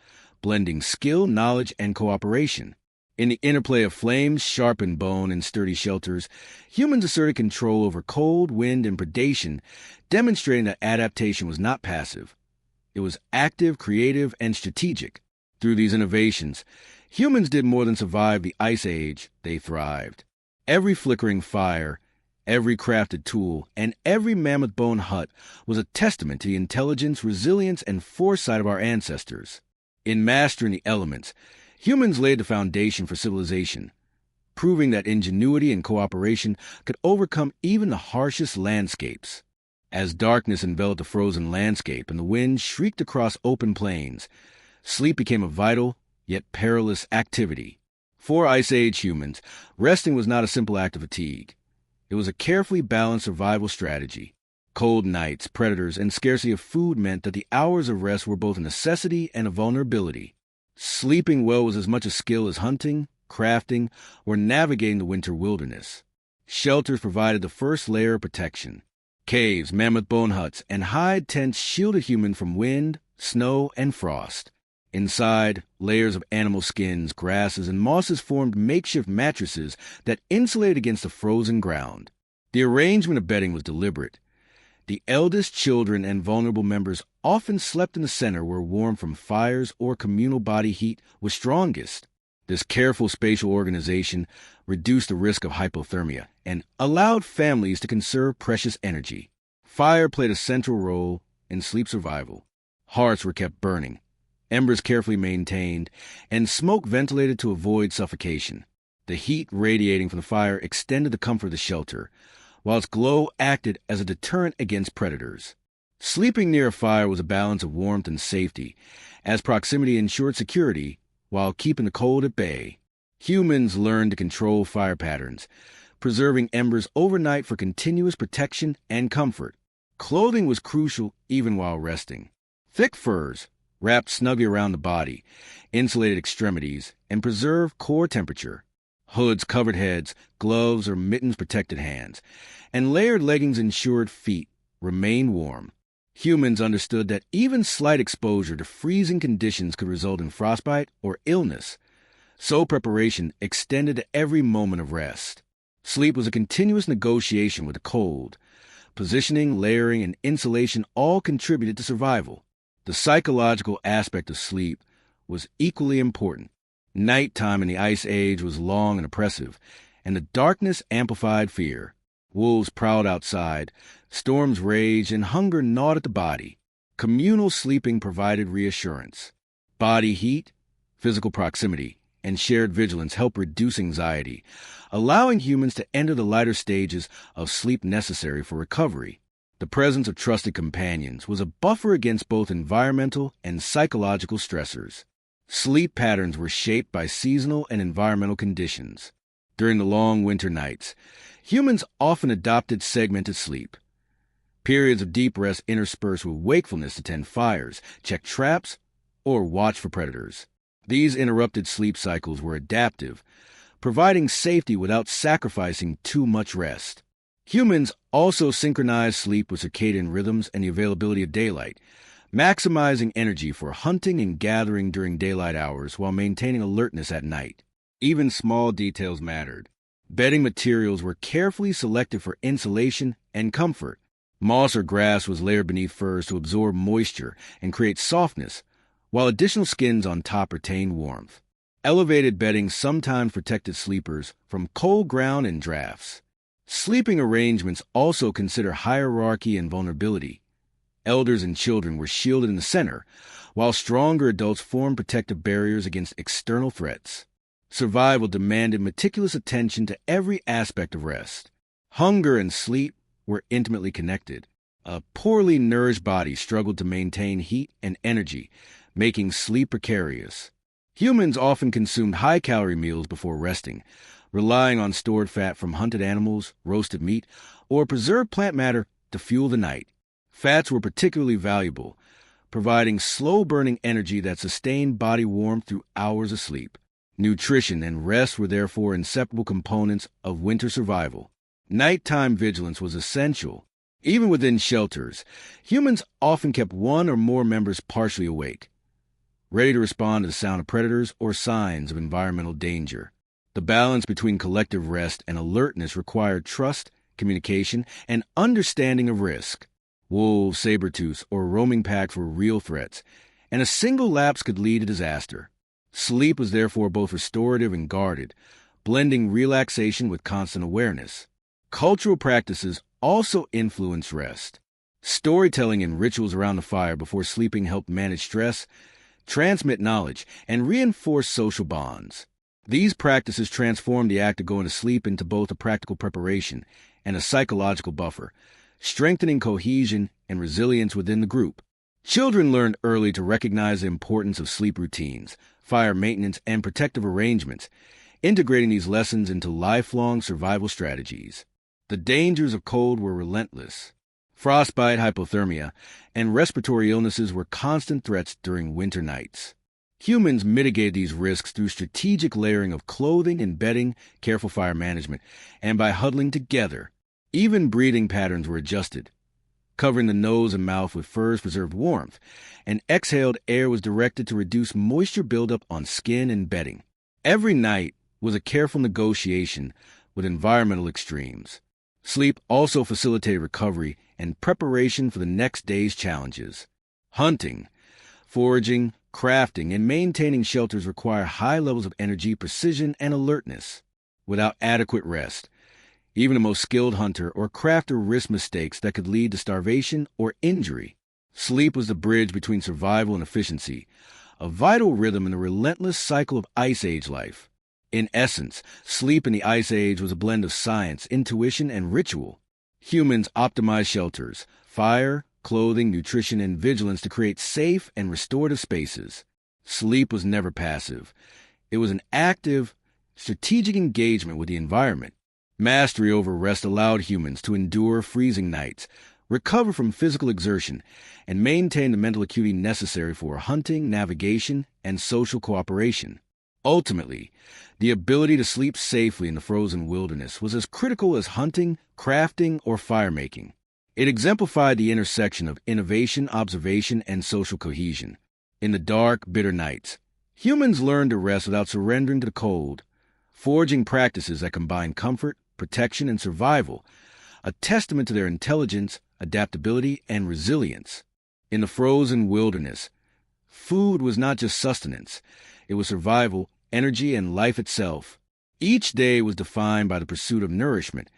blending skill, knowledge, and cooperation. In the interplay of flames, sharpened bone, and sturdy shelters, humans asserted control over cold, wind, and predation, demonstrating that adaptation was not passive. It was active, creative, and strategic. Through these innovations, humans did more than survive the Ice Age, they thrived. Every flickering fire, every crafted tool, and every mammoth-bone hut was a testament to the intelligence, resilience, and foresight of our ancestors. In mastering the elements, humans laid the foundation for civilization, proving that ingenuity and cooperation could overcome even the harshest landscapes. As darkness enveloped the frozen landscape and the wind shrieked across open plains, sleep became a vital, yet perilous activity. For Ice Age humans, resting was not a simple act of fatigue. It was a carefully balanced survival strategy. Cold nights, predators, and scarcity of food meant that the hours of rest were both a necessity and a vulnerability. Sleeping well was as much a skill as hunting, crafting, or navigating the winter wilderness. Shelters provided the first layer of protection. Caves, mammoth-bone huts, and hide tents shielded humans from wind, snow, and frost. Inside, layers of animal skins, grasses, and mosses formed makeshift mattresses that insulated against the frozen ground. The arrangement of bedding was deliberate. The eldest, children, and vulnerable members often slept in the center where warmth from fires or communal body heat was strongest. This careful spatial organization reduced the risk of hypothermia and allowed families to conserve precious energy. Fire played a central role in sleep survival. Hearths were kept burning, embers carefully maintained, and smoke ventilated to avoid suffocation. The heat radiating from the fire extended the comfort of the shelter, while its glow acted as a deterrent against predators. Sleeping near a fire was a balance of warmth and safety, as proximity ensured security while keeping the cold at bay. Humans learned to control fire patterns, preserving embers overnight for continuous protection and comfort. Clothing was crucial even while resting. Thick furs, wrapped snugly around the body, insulated extremities, and preserved core temperature. Hoods covered heads, gloves or mittens protected hands, and layered leggings ensured feet remained warm. Humans understood that even slight exposure to freezing conditions could result in frostbite or illness, so preparation extended to every moment of rest. Sleep was a continuous negotiation with the cold. Positioning, layering, and insulation all contributed to survival. The psychological aspect of sleep was equally important. Nighttime in the Ice Age was long and oppressive, and the darkness amplified fear. Wolves prowled outside, storms raged, and hunger gnawed at the body. Communal sleeping provided reassurance. Body heat, physical proximity, and shared vigilance helped reduce anxiety, allowing humans to enter the lighter stages of sleep necessary for recovery. The presence of trusted companions was a buffer against both environmental and psychological stressors. Sleep patterns were shaped by seasonal and environmental conditions. During the long winter nights, humans often adopted segmented sleep. Periods of deep rest interspersed with wakefulness to tend fires, check traps, or watch for predators. These interrupted sleep cycles were adaptive, providing safety without sacrificing too much rest. Humans also synchronized sleep with circadian rhythms and the availability of daylight, maximizing energy for hunting and gathering during daylight hours while maintaining alertness at night. Even small details mattered. Bedding materials were carefully selected for insulation and comfort. Moss or grass was layered beneath furs to absorb moisture and create softness, while additional skins on top retained warmth. Elevated bedding sometimes protected sleepers from cold ground and drafts. Sleeping arrangements also consider hierarchy and vulnerability. Elders and children were shielded in the center, while stronger adults formed protective barriers against external threats. Survival demanded meticulous attention to every aspect of rest. Hunger and sleep were intimately connected. A poorly nourished body struggled to maintain heat and energy, making sleep precarious. Humans often consumed high-calorie meals before resting, relying on stored fat from hunted animals, roasted meat, or preserved plant matter to fuel the night. Fats were particularly valuable, providing slow-burning energy that sustained body warmth through hours of sleep. Nutrition and rest were therefore inseparable components of winter survival. Nighttime vigilance was essential. Even within shelters, humans often kept one or more members partially awake, ready to respond to the sound of predators or signs of environmental danger. The balance between collective rest and alertness required trust, communication, and understanding of risk. Wolves, saber-tooths, or roaming packs were real threats, and a single lapse could lead to disaster. Sleep was therefore both restorative and guarded, blending relaxation with constant awareness. Cultural practices also influenced rest. Storytelling and rituals around the fire before sleeping helped manage stress, transmit knowledge, and reinforce social bonds. These practices transformed the act of going to sleep into both a practical preparation and a psychological buffer, strengthening cohesion and resilience within the group. Children learned early to recognize the importance of sleep routines, fire maintenance, and protective arrangements, integrating these lessons into lifelong survival strategies. The dangers of cold were relentless. Frostbite, hypothermia, and respiratory illnesses were constant threats during winter nights. Humans mitigated these risks through strategic layering of clothing and bedding, careful fire management, and by huddling together. Even breathing patterns were adjusted. Covering the nose and mouth with furs preserved warmth, and exhaled air was directed to reduce moisture buildup on skin and bedding. Every night was a careful negotiation with environmental extremes. Sleep also facilitated recovery and preparation for the next day's challenges. Hunting, foraging, crafting, and maintaining shelters require high levels of energy, precision, and alertness. Without adequate rest, even the most skilled hunter or crafter risked mistakes that could lead to starvation or injury. Sleep was the bridge between survival and efficiency, a vital rhythm in the relentless cycle of Ice Age life. In essence, sleep in the Ice Age was a blend of science, intuition, and ritual. Humans optimized shelters, fire, clothing, nutrition, and vigilance to create safe and restorative spaces. Sleep was never passive. It was an active, strategic engagement with the environment. Mastery over rest allowed humans to endure freezing nights, recover from physical exertion, and maintain the mental acuity necessary for hunting, navigation, and social cooperation. Ultimately, the ability to sleep safely in the frozen wilderness was as critical as hunting, crafting, or firemaking. It exemplified the intersection of innovation, observation, and social cohesion. In the dark, bitter nights, humans learned to rest without surrendering to the cold, forging practices that combine comfort, protection, and survival, a testament to their intelligence, adaptability, and resilience. In the frozen wilderness, food was not just sustenance. It was survival, energy, and life itself. Each day was defined by the pursuit of nourishment,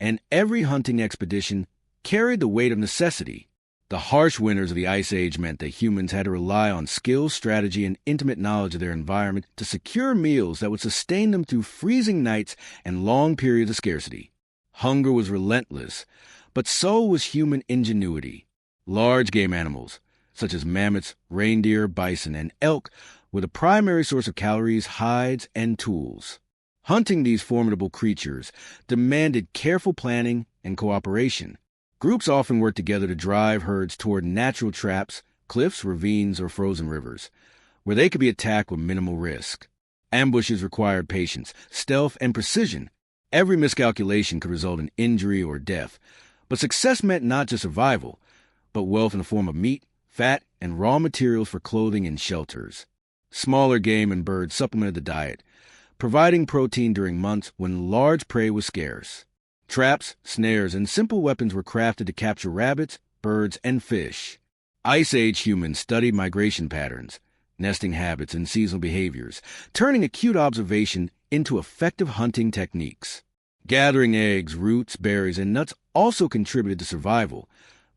and every hunting expedition carried the weight of necessity. The harsh winters of the Ice Age meant that humans had to rely on skill, strategy, and intimate knowledge of their environment to secure meals that would sustain them through freezing nights and long periods of scarcity. Hunger was relentless, but so was human ingenuity. Large game animals, such as mammoths, reindeer, bison, and elk, were the primary source of calories, hides, and tools. Hunting these formidable creatures demanded careful planning and cooperation. Groups often worked together to drive herds toward natural traps, cliffs, ravines, or frozen rivers, where they could be attacked with minimal risk. Ambushes required patience, stealth, and precision. Every miscalculation could result in injury or death, but success meant not just survival, but wealth in the form of meat, fat, and raw materials for clothing and shelters. Smaller game and birds supplemented the diet, providing protein during months when large prey was scarce. Traps, snares, and simple weapons were crafted to capture rabbits, birds, and fish. Ice Age humans studied migration patterns, nesting habits, and seasonal behaviors, turning acute observation into effective hunting techniques. Gathering eggs, roots, berries, and nuts also contributed to survival,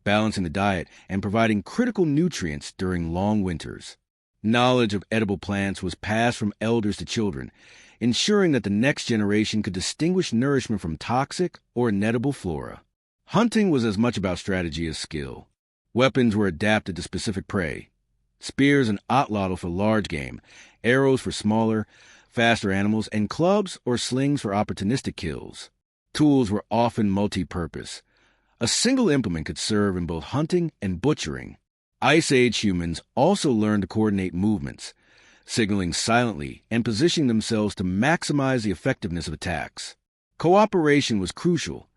balancing the diet and providing critical nutrients during long winters. Knowledge of edible plants was passed from elders to children, ensuring that the next generation could distinguish nourishment from toxic or inedible flora. Hunting was as much about strategy as skill. Weapons were adapted to specific prey. Spears and atlatl for large game, arrows for smaller, faster animals, and clubs or slings for opportunistic kills. Tools were often multi-purpose. A single implement could serve in both hunting and butchering. Ice Age humans also learned to coordinate movements, signaling silently and positioning themselves to maximize the effectiveness of attacks. Cooperation was crucial.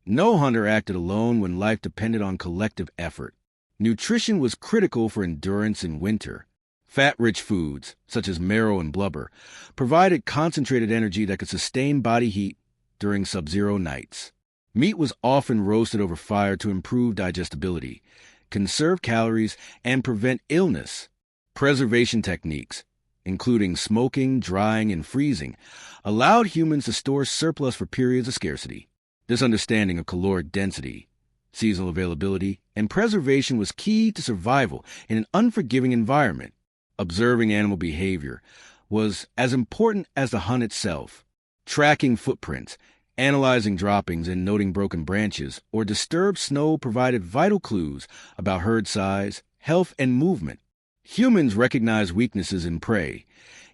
No hunter acted alone when life depended on collective effort. Nutrition was critical for endurance in winter. Fat-rich foods, such as marrow and blubber, provided concentrated energy that could sustain body heat during subzero nights. Meat was often roasted over fire to improve digestibility, conserve calories, and prevent illness. Preservation techniques, including smoking, drying, and freezing, allowed humans to store surplus for periods of scarcity. This understanding of caloric density, seasonal availability, and preservation was key to survival in an unforgiving environment. Observing animal behavior was as important as the hunt itself. Tracking footprints, analyzing droppings, and noting broken branches or disturbed snow provided vital clues about herd size, health, and movement. Humans recognized weaknesses in prey,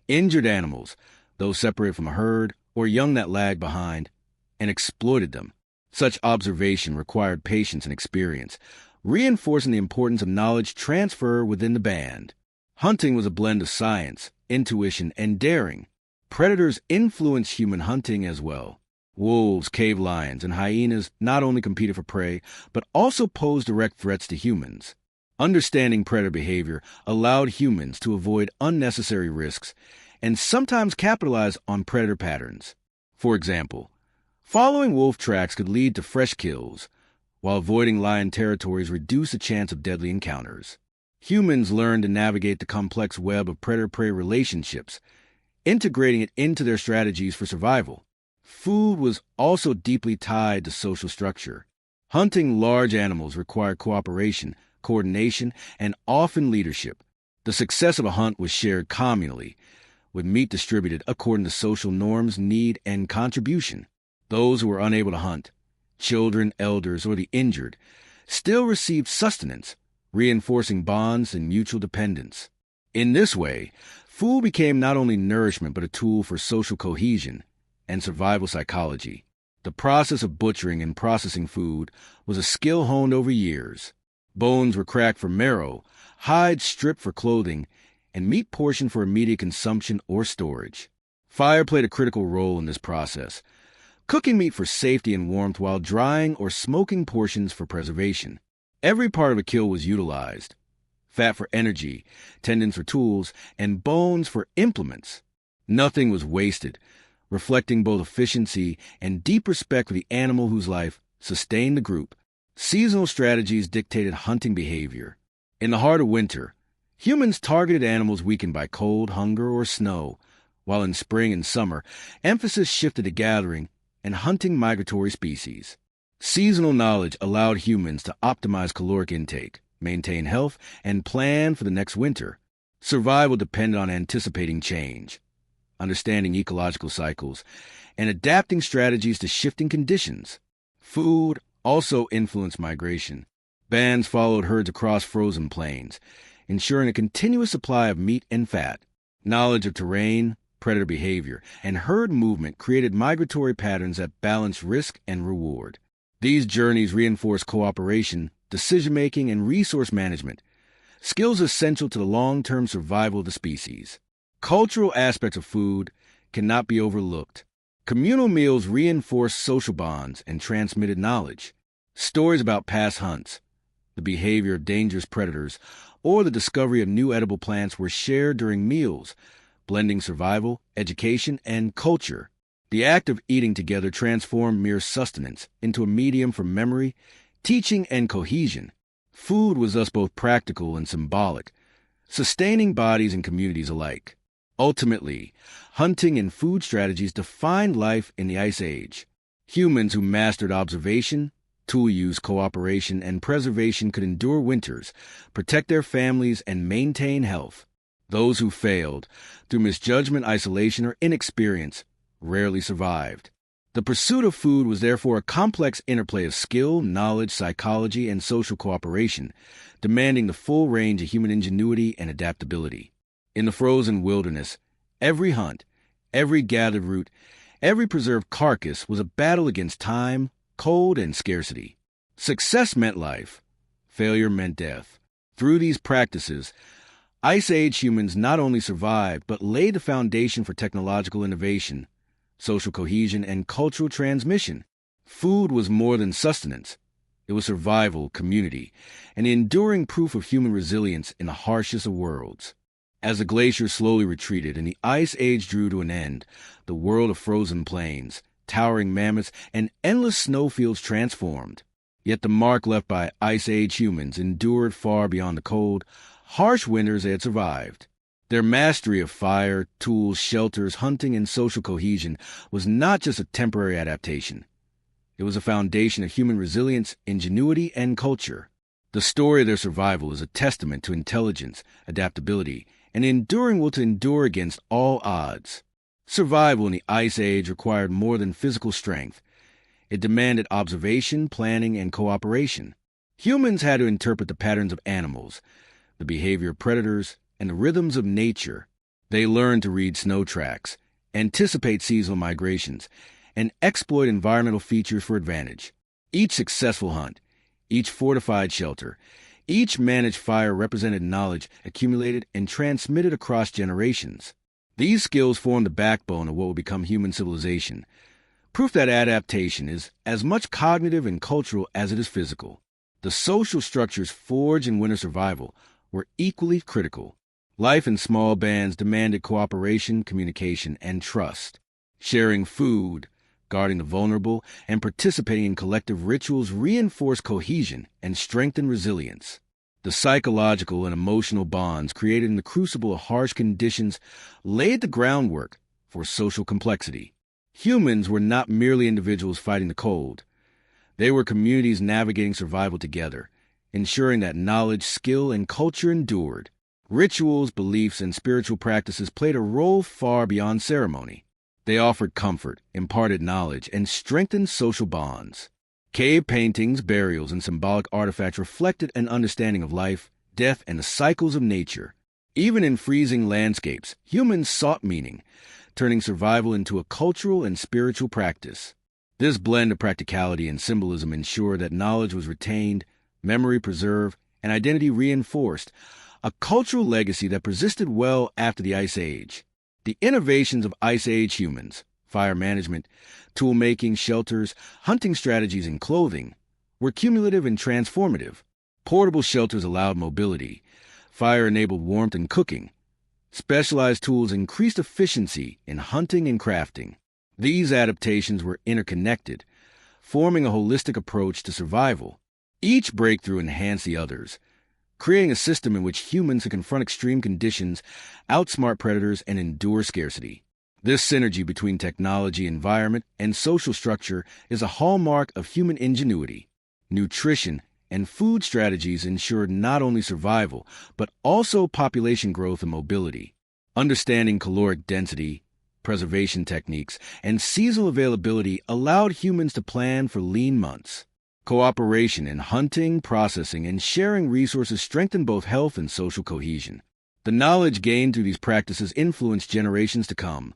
injured animals, those separated from a herd, or young that lagged behind, and exploited them. Such observation required patience and experience, reinforcing the importance of knowledge transfer within the band. Hunting was a blend of science, intuition, and daring. Predators influenced human hunting as well. Wolves, cave lions, and hyenas not only competed for prey, but also posed direct threats to humans. Understanding predator behavior allowed humans to avoid unnecessary risks and sometimes capitalize on predator patterns. For example, following wolf tracks could lead to fresh kills, while avoiding lion territories reduced the chance of deadly encounters. Humans learned to navigate the complex web of predator-prey relationships, integrating it into their strategies for survival. Food was also deeply tied to social structure. Hunting large animals required cooperation, coordination, and often leadership. The success of a hunt was shared communally, with meat distributed according to social norms, need, and contribution. Those who were unable to hunt, children, elders, or the injured, still received sustenance, reinforcing bonds and mutual dependence. In this way, food became not only nourishment but a tool for social cohesion and survival psychology. The process of butchering and processing food was a skill honed over years. Bones were cracked for marrow, hides stripped for clothing, and meat portioned for immediate consumption or storage. Fire played a critical role in this process, cooking meat for safety and warmth while drying or smoking portions for preservation. Every part of a kill was utilized: fat for energy, tendons for tools, and bones for implements. Nothing was wasted, reflecting both efficiency and deep respect for the animal whose life sustained the group. Seasonal strategies dictated hunting behavior. In the heart of winter, humans targeted animals weakened by cold, hunger, or snow, while in spring and summer, emphasis shifted to gathering and hunting migratory species. Seasonal knowledge allowed humans to optimize caloric intake, maintain health, and plan for the next winter. Survival depended on anticipating change, understanding ecological cycles, and adapting strategies to shifting conditions. Food also influenced migration. Bands followed herds across frozen plains, ensuring a continuous supply of meat and fat. Knowledge of terrain, predator behavior, and herd movement created migratory patterns that balanced risk and reward. These journeys reinforced cooperation, decision-making, and resource management, skills essential to the long-term survival of the species. Cultural aspects of food cannot be overlooked. Communal meals reinforced social bonds and transmitted knowledge. Stories about past hunts, the behavior of dangerous predators, or the discovery of new edible plants were shared during meals, blending survival, education, and culture. The act of eating together transformed mere sustenance into a medium for memory, teaching, and cohesion. Food was thus both practical and symbolic, sustaining bodies and communities alike. Ultimately, hunting and food strategies defined life in the Ice Age. Humans who mastered observation, tool use, cooperation, and preservation could endure winters, protect their families, and maintain health. Those who failed, through misjudgment, isolation, or inexperience, rarely survived. The pursuit of food was therefore a complex interplay of skill, knowledge, psychology, and social cooperation, demanding the full range of human ingenuity and adaptability. In the frozen wilderness, every hunt, every gathered root, every preserved carcass was a battle against time, cold, and scarcity. Success meant life. Failure meant death. Through these practices, Ice Age humans not only survived, but laid the foundation for technological innovation, social cohesion, and cultural transmission. Food was more than sustenance. It was survival, community, and the enduring proof of human resilience in the harshest of worlds. As the glaciers slowly retreated and the Ice Age drew to an end, the world of frozen plains, towering mammoths, and endless snowfields transformed. Yet the mark left by Ice Age humans endured far beyond the cold, harsh winters they had survived. Their mastery of fire, tools, shelters, hunting, and social cohesion was not just a temporary adaptation. It was a foundation of human resilience, ingenuity, and culture. The story of their survival is a testament to intelligence, adaptability, and enduring will to endure against all odds. Survival in the Ice Age required more than physical strength. It demanded observation, planning, and cooperation. Humans had to interpret the patterns of animals, the behavior of predators, and the rhythms of nature. They learned to read snow tracks, anticipate seasonal migrations, and exploit environmental features for advantage. Each successful hunt, each fortified shelter, each managed fire represented knowledge accumulated and transmitted across generations. These skills form the backbone of what will become human civilization, proof that adaptation is as much cognitive and cultural as it is physical. The social structures forged in winter survival were equally critical. Life in small bands demanded cooperation, communication, and trust. Sharing food, guarding the vulnerable, and participating in collective rituals reinforced cohesion and strengthened resilience. The psychological and emotional bonds created in the crucible of harsh conditions laid the groundwork for social complexity. Humans were not merely individuals fighting the cold. They were communities navigating survival together, ensuring that knowledge, skill, and culture endured. Rituals, beliefs, and spiritual practices played a role far beyond ceremony. They offered comfort, imparted knowledge, and strengthened social bonds. Cave paintings, burials, and symbolic artifacts reflected an understanding of life, death, and the cycles of nature. Even in freezing landscapes, humans sought meaning, turning survival into a cultural and spiritual practice. This blend of practicality and symbolism ensured that knowledge was retained, memory preserved, and identity reinforced, a cultural legacy that persisted well after the Ice Age. The innovations of Ice Age humans, fire management, tool-making, shelters, hunting strategies, and clothing, were cumulative and transformative. Portable shelters allowed mobility. Fire enabled warmth and cooking. Specialized tools increased efficiency in hunting and crafting. These adaptations were interconnected, forming a holistic approach to survival. Each breakthrough enhanced the others, creating a system in which humans could confront extreme conditions, outsmart predators, and endure scarcity. This synergy between technology, environment, and social structure is a hallmark of human ingenuity. Nutrition and food strategies ensured not only survival, but also population growth and mobility. Understanding caloric density, preservation techniques, and seasonal availability allowed humans to plan for lean months. Cooperation in hunting, processing, and sharing resources strengthened both health and social cohesion. The knowledge gained through these practices influenced generations to come,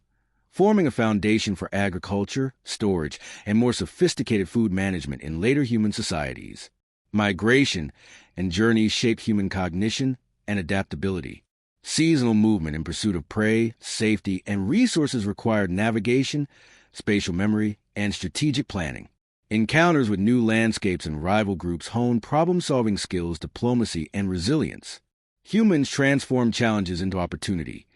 forming a foundation for agriculture, storage, and more sophisticated food management in later human societies. Migration and journeys shaped human cognition and adaptability. Seasonal movement in pursuit of prey, safety, and resources required navigation, spatial memory, and strategic planning. Encounters with new landscapes and rival groups honed problem-solving skills, diplomacy, and resilience. Humans transformed challenges into opportunity,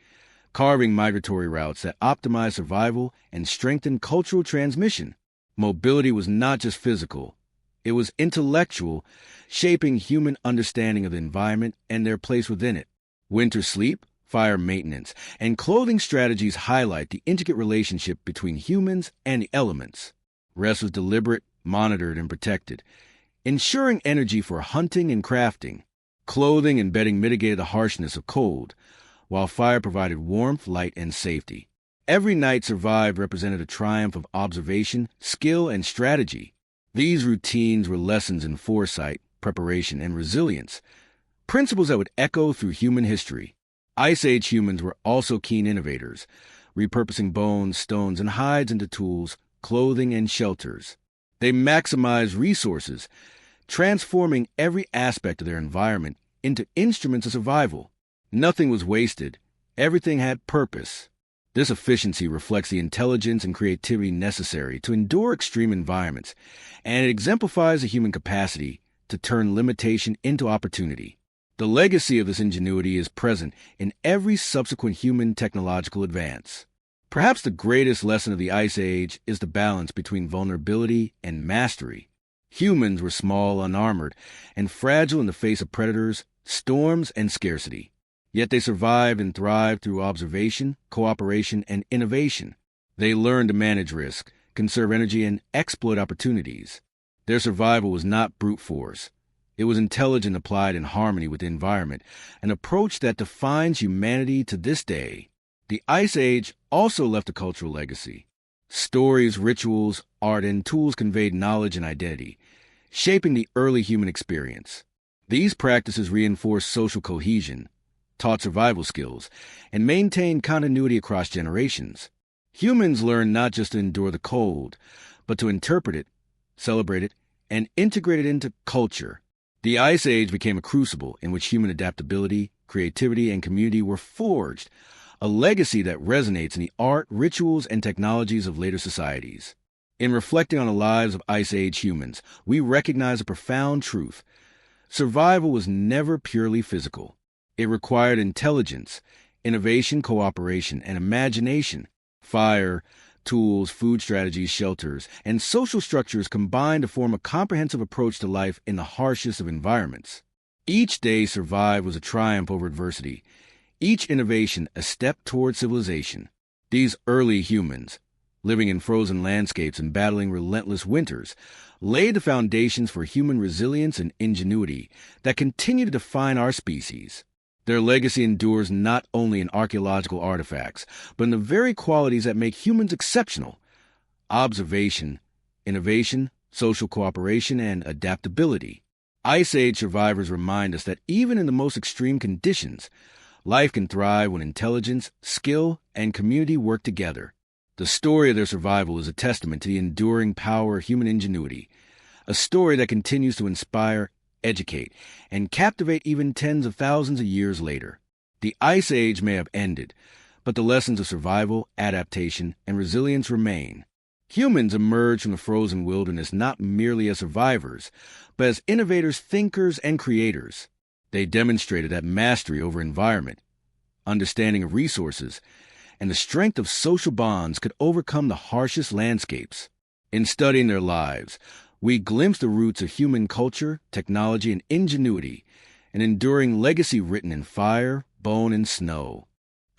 carving migratory routes that optimized survival and strengthened cultural transmission. Mobility was not just physical. It was intellectual, shaping human understanding of the environment and their place within it. Winter sleep, fire maintenance, and clothing strategies highlight the intricate relationship between humans and the elements. Rest was deliberate, monitored, and protected, ensuring energy for hunting and crafting. Clothing and bedding mitigated the harshness of cold, while fire provided warmth, light, and safety. Every night survived represented a triumph of observation, skill, and strategy. These routines were lessons in foresight, preparation, and resilience, principles that would echo through human history. Ice Age humans were also keen innovators, repurposing bones, stones, and hides into tools, clothing, and shelters. They maximized resources, transforming every aspect of their environment into instruments of survival. Nothing was wasted. Everything had purpose. This efficiency reflects the intelligence and creativity necessary to endure extreme environments, and it exemplifies the human capacity to turn limitation into opportunity. The legacy of this ingenuity is present in every subsequent human technological advance. Perhaps the greatest lesson of the Ice Age is the balance between vulnerability and mastery. Humans were small, unarmored, and fragile in the face of predators, storms, and scarcity. Yet they survived and thrived through observation, cooperation, and innovation. They learned to manage risk, conserve energy, and exploit opportunities. Their survival was not brute force. It was intelligent applied in harmony with the environment, an approach that defines humanity to this day. The Ice Age also left a cultural legacy. Stories, rituals, art, and tools conveyed knowledge and identity, shaping the early human experience. These practices reinforced social cohesion, taught survival skills, and maintained continuity across generations. Humans learned not just to endure the cold, but to interpret it, celebrate it, and integrate it into culture. The Ice Age became a crucible in which human adaptability, creativity, and community were forged, a legacy that resonates in the art, rituals, and technologies of later societies. In reflecting on the lives of Ice Age humans, we recognize a profound truth. Survival was never purely physical. It required intelligence, innovation, cooperation, and imagination. Fire, tools, food strategies, shelters, and social structures combined to form a comprehensive approach to life in the harshest of environments. Each day survived was a triumph over adversity, each innovation a step toward civilization. These early humans, living in frozen landscapes and battling relentless winters, laid the foundations for human resilience and ingenuity that continue to define our species. Their legacy endures not only in archaeological artifacts, but in the very qualities that make humans exceptional: observation, innovation, social cooperation, and adaptability. Ice Age survivors remind us that even in the most extreme conditions, life can thrive when intelligence, skill, and community work together. The story of their survival is a testament to the enduring power of human ingenuity, a story that continues to inspire, educate, and captivate even tens of thousands of years later. The Ice Age may have ended, but the lessons of survival, adaptation, and resilience remain. Humans emerged from the frozen wilderness not merely as survivors, but as innovators, thinkers, and creators. They demonstrated that mastery over environment, understanding of resources, and the strength of social bonds could overcome the harshest landscapes. In studying their lives, we glimpse the roots of human culture, technology, and ingenuity, an enduring legacy written in fire, bone, and snow.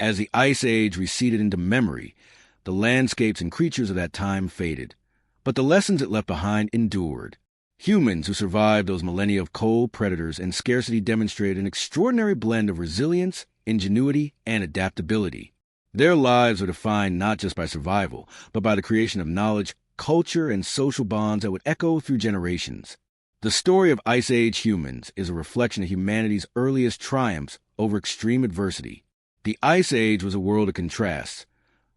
As the Ice Age receded into memory, the landscapes and creatures of that time faded, but the lessons it left behind endured. Humans who survived those millennia of cold, predators, and scarcity demonstrated an extraordinary blend of resilience, ingenuity, and adaptability. Their lives were defined not just by survival, but by the creation of knowledge, culture, and social bonds that would echo through generations. The story of Ice Age humans is a reflection of humanity's earliest triumphs over extreme adversity. The Ice Age was a world of contrasts: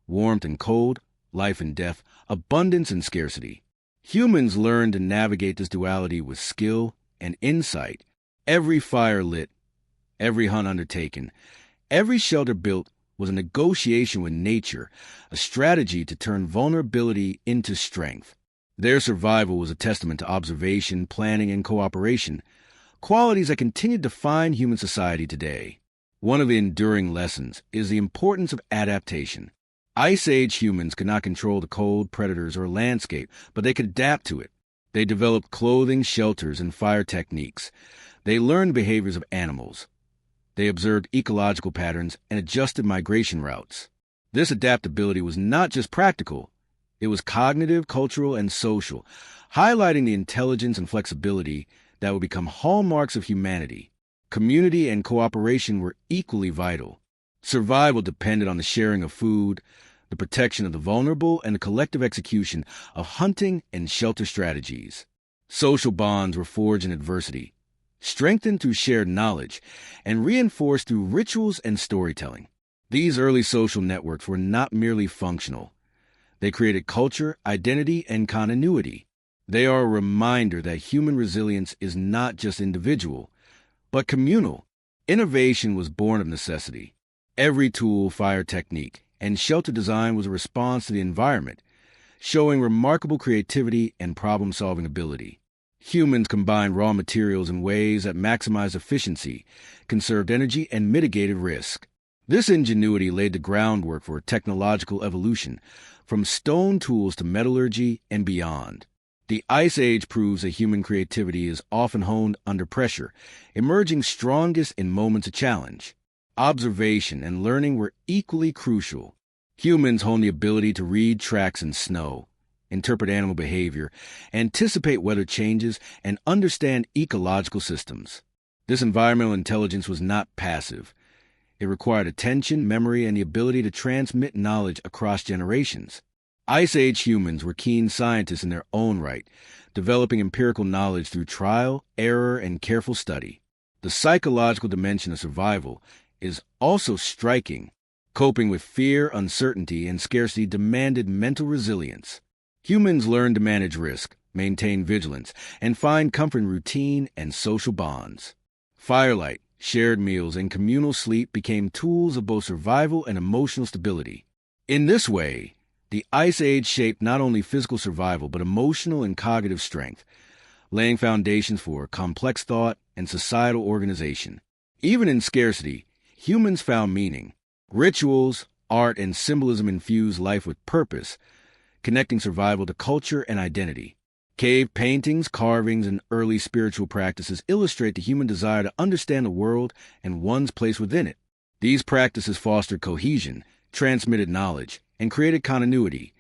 warmth and cold, life and death, abundance and scarcity. Humans learned to navigate this duality with skill and insight. Every fire lit, every hunt undertaken, every shelter built was a negotiation with nature, a strategy to turn vulnerability into strength. Their survival was a testament to observation, planning, and cooperation, qualities that continue to define human society today. One of the enduring lessons is the importance of adaptation. Ice Age humans could not control the cold, predators, or landscape, but they could adapt to it. They developed clothing, shelters, and fire techniques. They learned behaviors of animals. They observed ecological patterns and adjusted migration routes. This adaptability was not just practical, it was cognitive, cultural, and social, highlighting the intelligence and flexibility that would become hallmarks of humanity. Community and cooperation were equally vital. Survival depended on the sharing of food, the protection of the vulnerable, and the collective execution of hunting and shelter strategies. Social bonds were forged in adversity, strengthened through shared knowledge, and reinforced through rituals and storytelling. These early social networks were not merely functional. They created culture, identity, and continuity. They are a reminder that human resilience is not just individual, but communal. Innovation was born of necessity. Every tool, fire technique, and shelter design was a response to the environment, showing remarkable creativity and problem-solving ability. Humans combined raw materials in ways that maximized efficiency, conserved energy, and mitigated risk. This ingenuity laid the groundwork for technological evolution, from stone tools to metallurgy and beyond. The Ice Age proves that human creativity is often honed under pressure, emerging strongest in moments of challenge. Observation and learning were equally crucial. Humans honed the ability to read tracks in snow, interpret animal behavior, anticipate weather changes, and understand ecological systems. This environmental intelligence was not passive. It required attention, memory, and the ability to transmit knowledge across generations. Ice Age humans were keen scientists in their own right, developing empirical knowledge through trial, error, and careful study. The psychological dimension of survival is also striking. Coping with fear, uncertainty, and scarcity demanded mental resilience. Humans learned to manage risk, maintain vigilance, and find comfort in routine and social bonds. Firelight, shared meals, and communal sleep became tools of both survival and emotional stability. In this way, the Ice Age shaped not only physical survival but emotional and cognitive strength, laying foundations for complex thought and societal organization. Even in scarcity, humans found meaning. Rituals, art, and symbolism infused life with purpose, connecting survival to culture and identity. Cave paintings, carvings, and early spiritual practices illustrate the human desire to understand the world and one's place within it. These practices fostered cohesion, transmitted knowledge, and created continuity,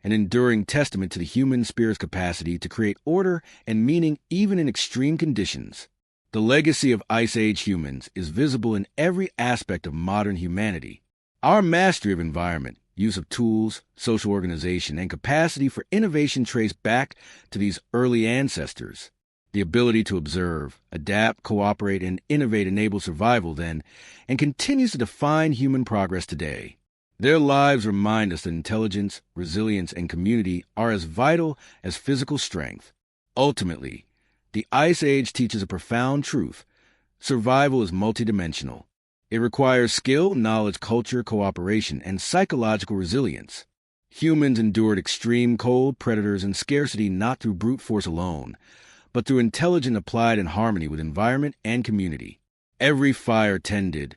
an enduring testament to the human spirit's capacity to create order and meaning even in extreme conditions. The legacy of Ice Age humans is visible in every aspect of modern humanity. Our mastery of environment, use of tools, social organization, and capacity for innovation trace back to these early ancestors. The ability to observe, adapt, cooperate, and innovate enabled survival then, and continues to define human progress today. Their lives remind us that intelligence, resilience, and community are as vital as physical strength. Ultimately, the Ice Age teaches a profound truth. Survival is multidimensional. It requires skill, knowledge, culture, cooperation, and psychological resilience. Humans endured extreme cold, predators, and scarcity not through brute force alone, but through intelligence applied in harmony with environment and community. Every fire tended,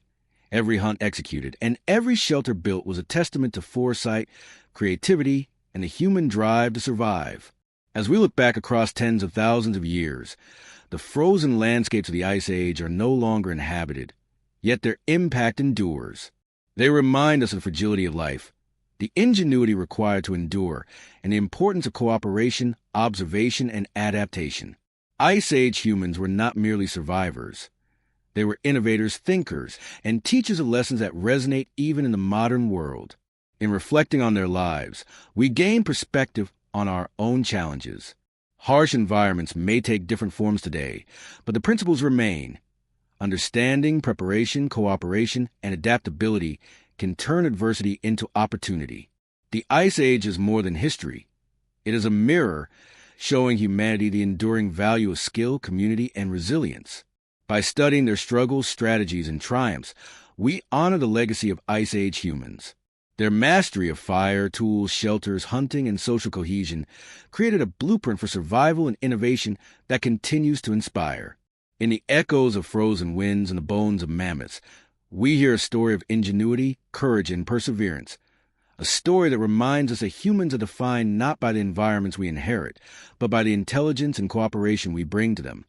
every hunt executed, and every shelter built was a testament to foresight, creativity, and the human drive to survive. As we look back across tens of thousands of years, the frozen landscapes of the Ice Age are no longer inhabited, yet their impact endures. They remind us of the fragility of life, the ingenuity required to endure, and the importance of cooperation, observation, and adaptation. Ice Age humans were not merely survivors. They were innovators, thinkers, and teachers of lessons that resonate even in the modern world. In reflecting on their lives, we gain perspective on our own challenges. Harsh environments may take different forms today, but the principles remain. Understanding, preparation, cooperation, and adaptability can turn adversity into opportunity. The Ice Age is more than history. It is a mirror showing humanity the enduring value of skill, community, and resilience. By studying their struggles, strategies, and triumphs, we honor the legacy of Ice Age humans. Their mastery of fire, tools, shelters, hunting, and social cohesion created a blueprint for survival and innovation that continues to inspire. In the echoes of frozen winds and the bones of mammoths, we hear a story of ingenuity, courage, and perseverance. A story that reminds us that humans are defined not by the environments we inherit, but by the intelligence and cooperation we bring to them.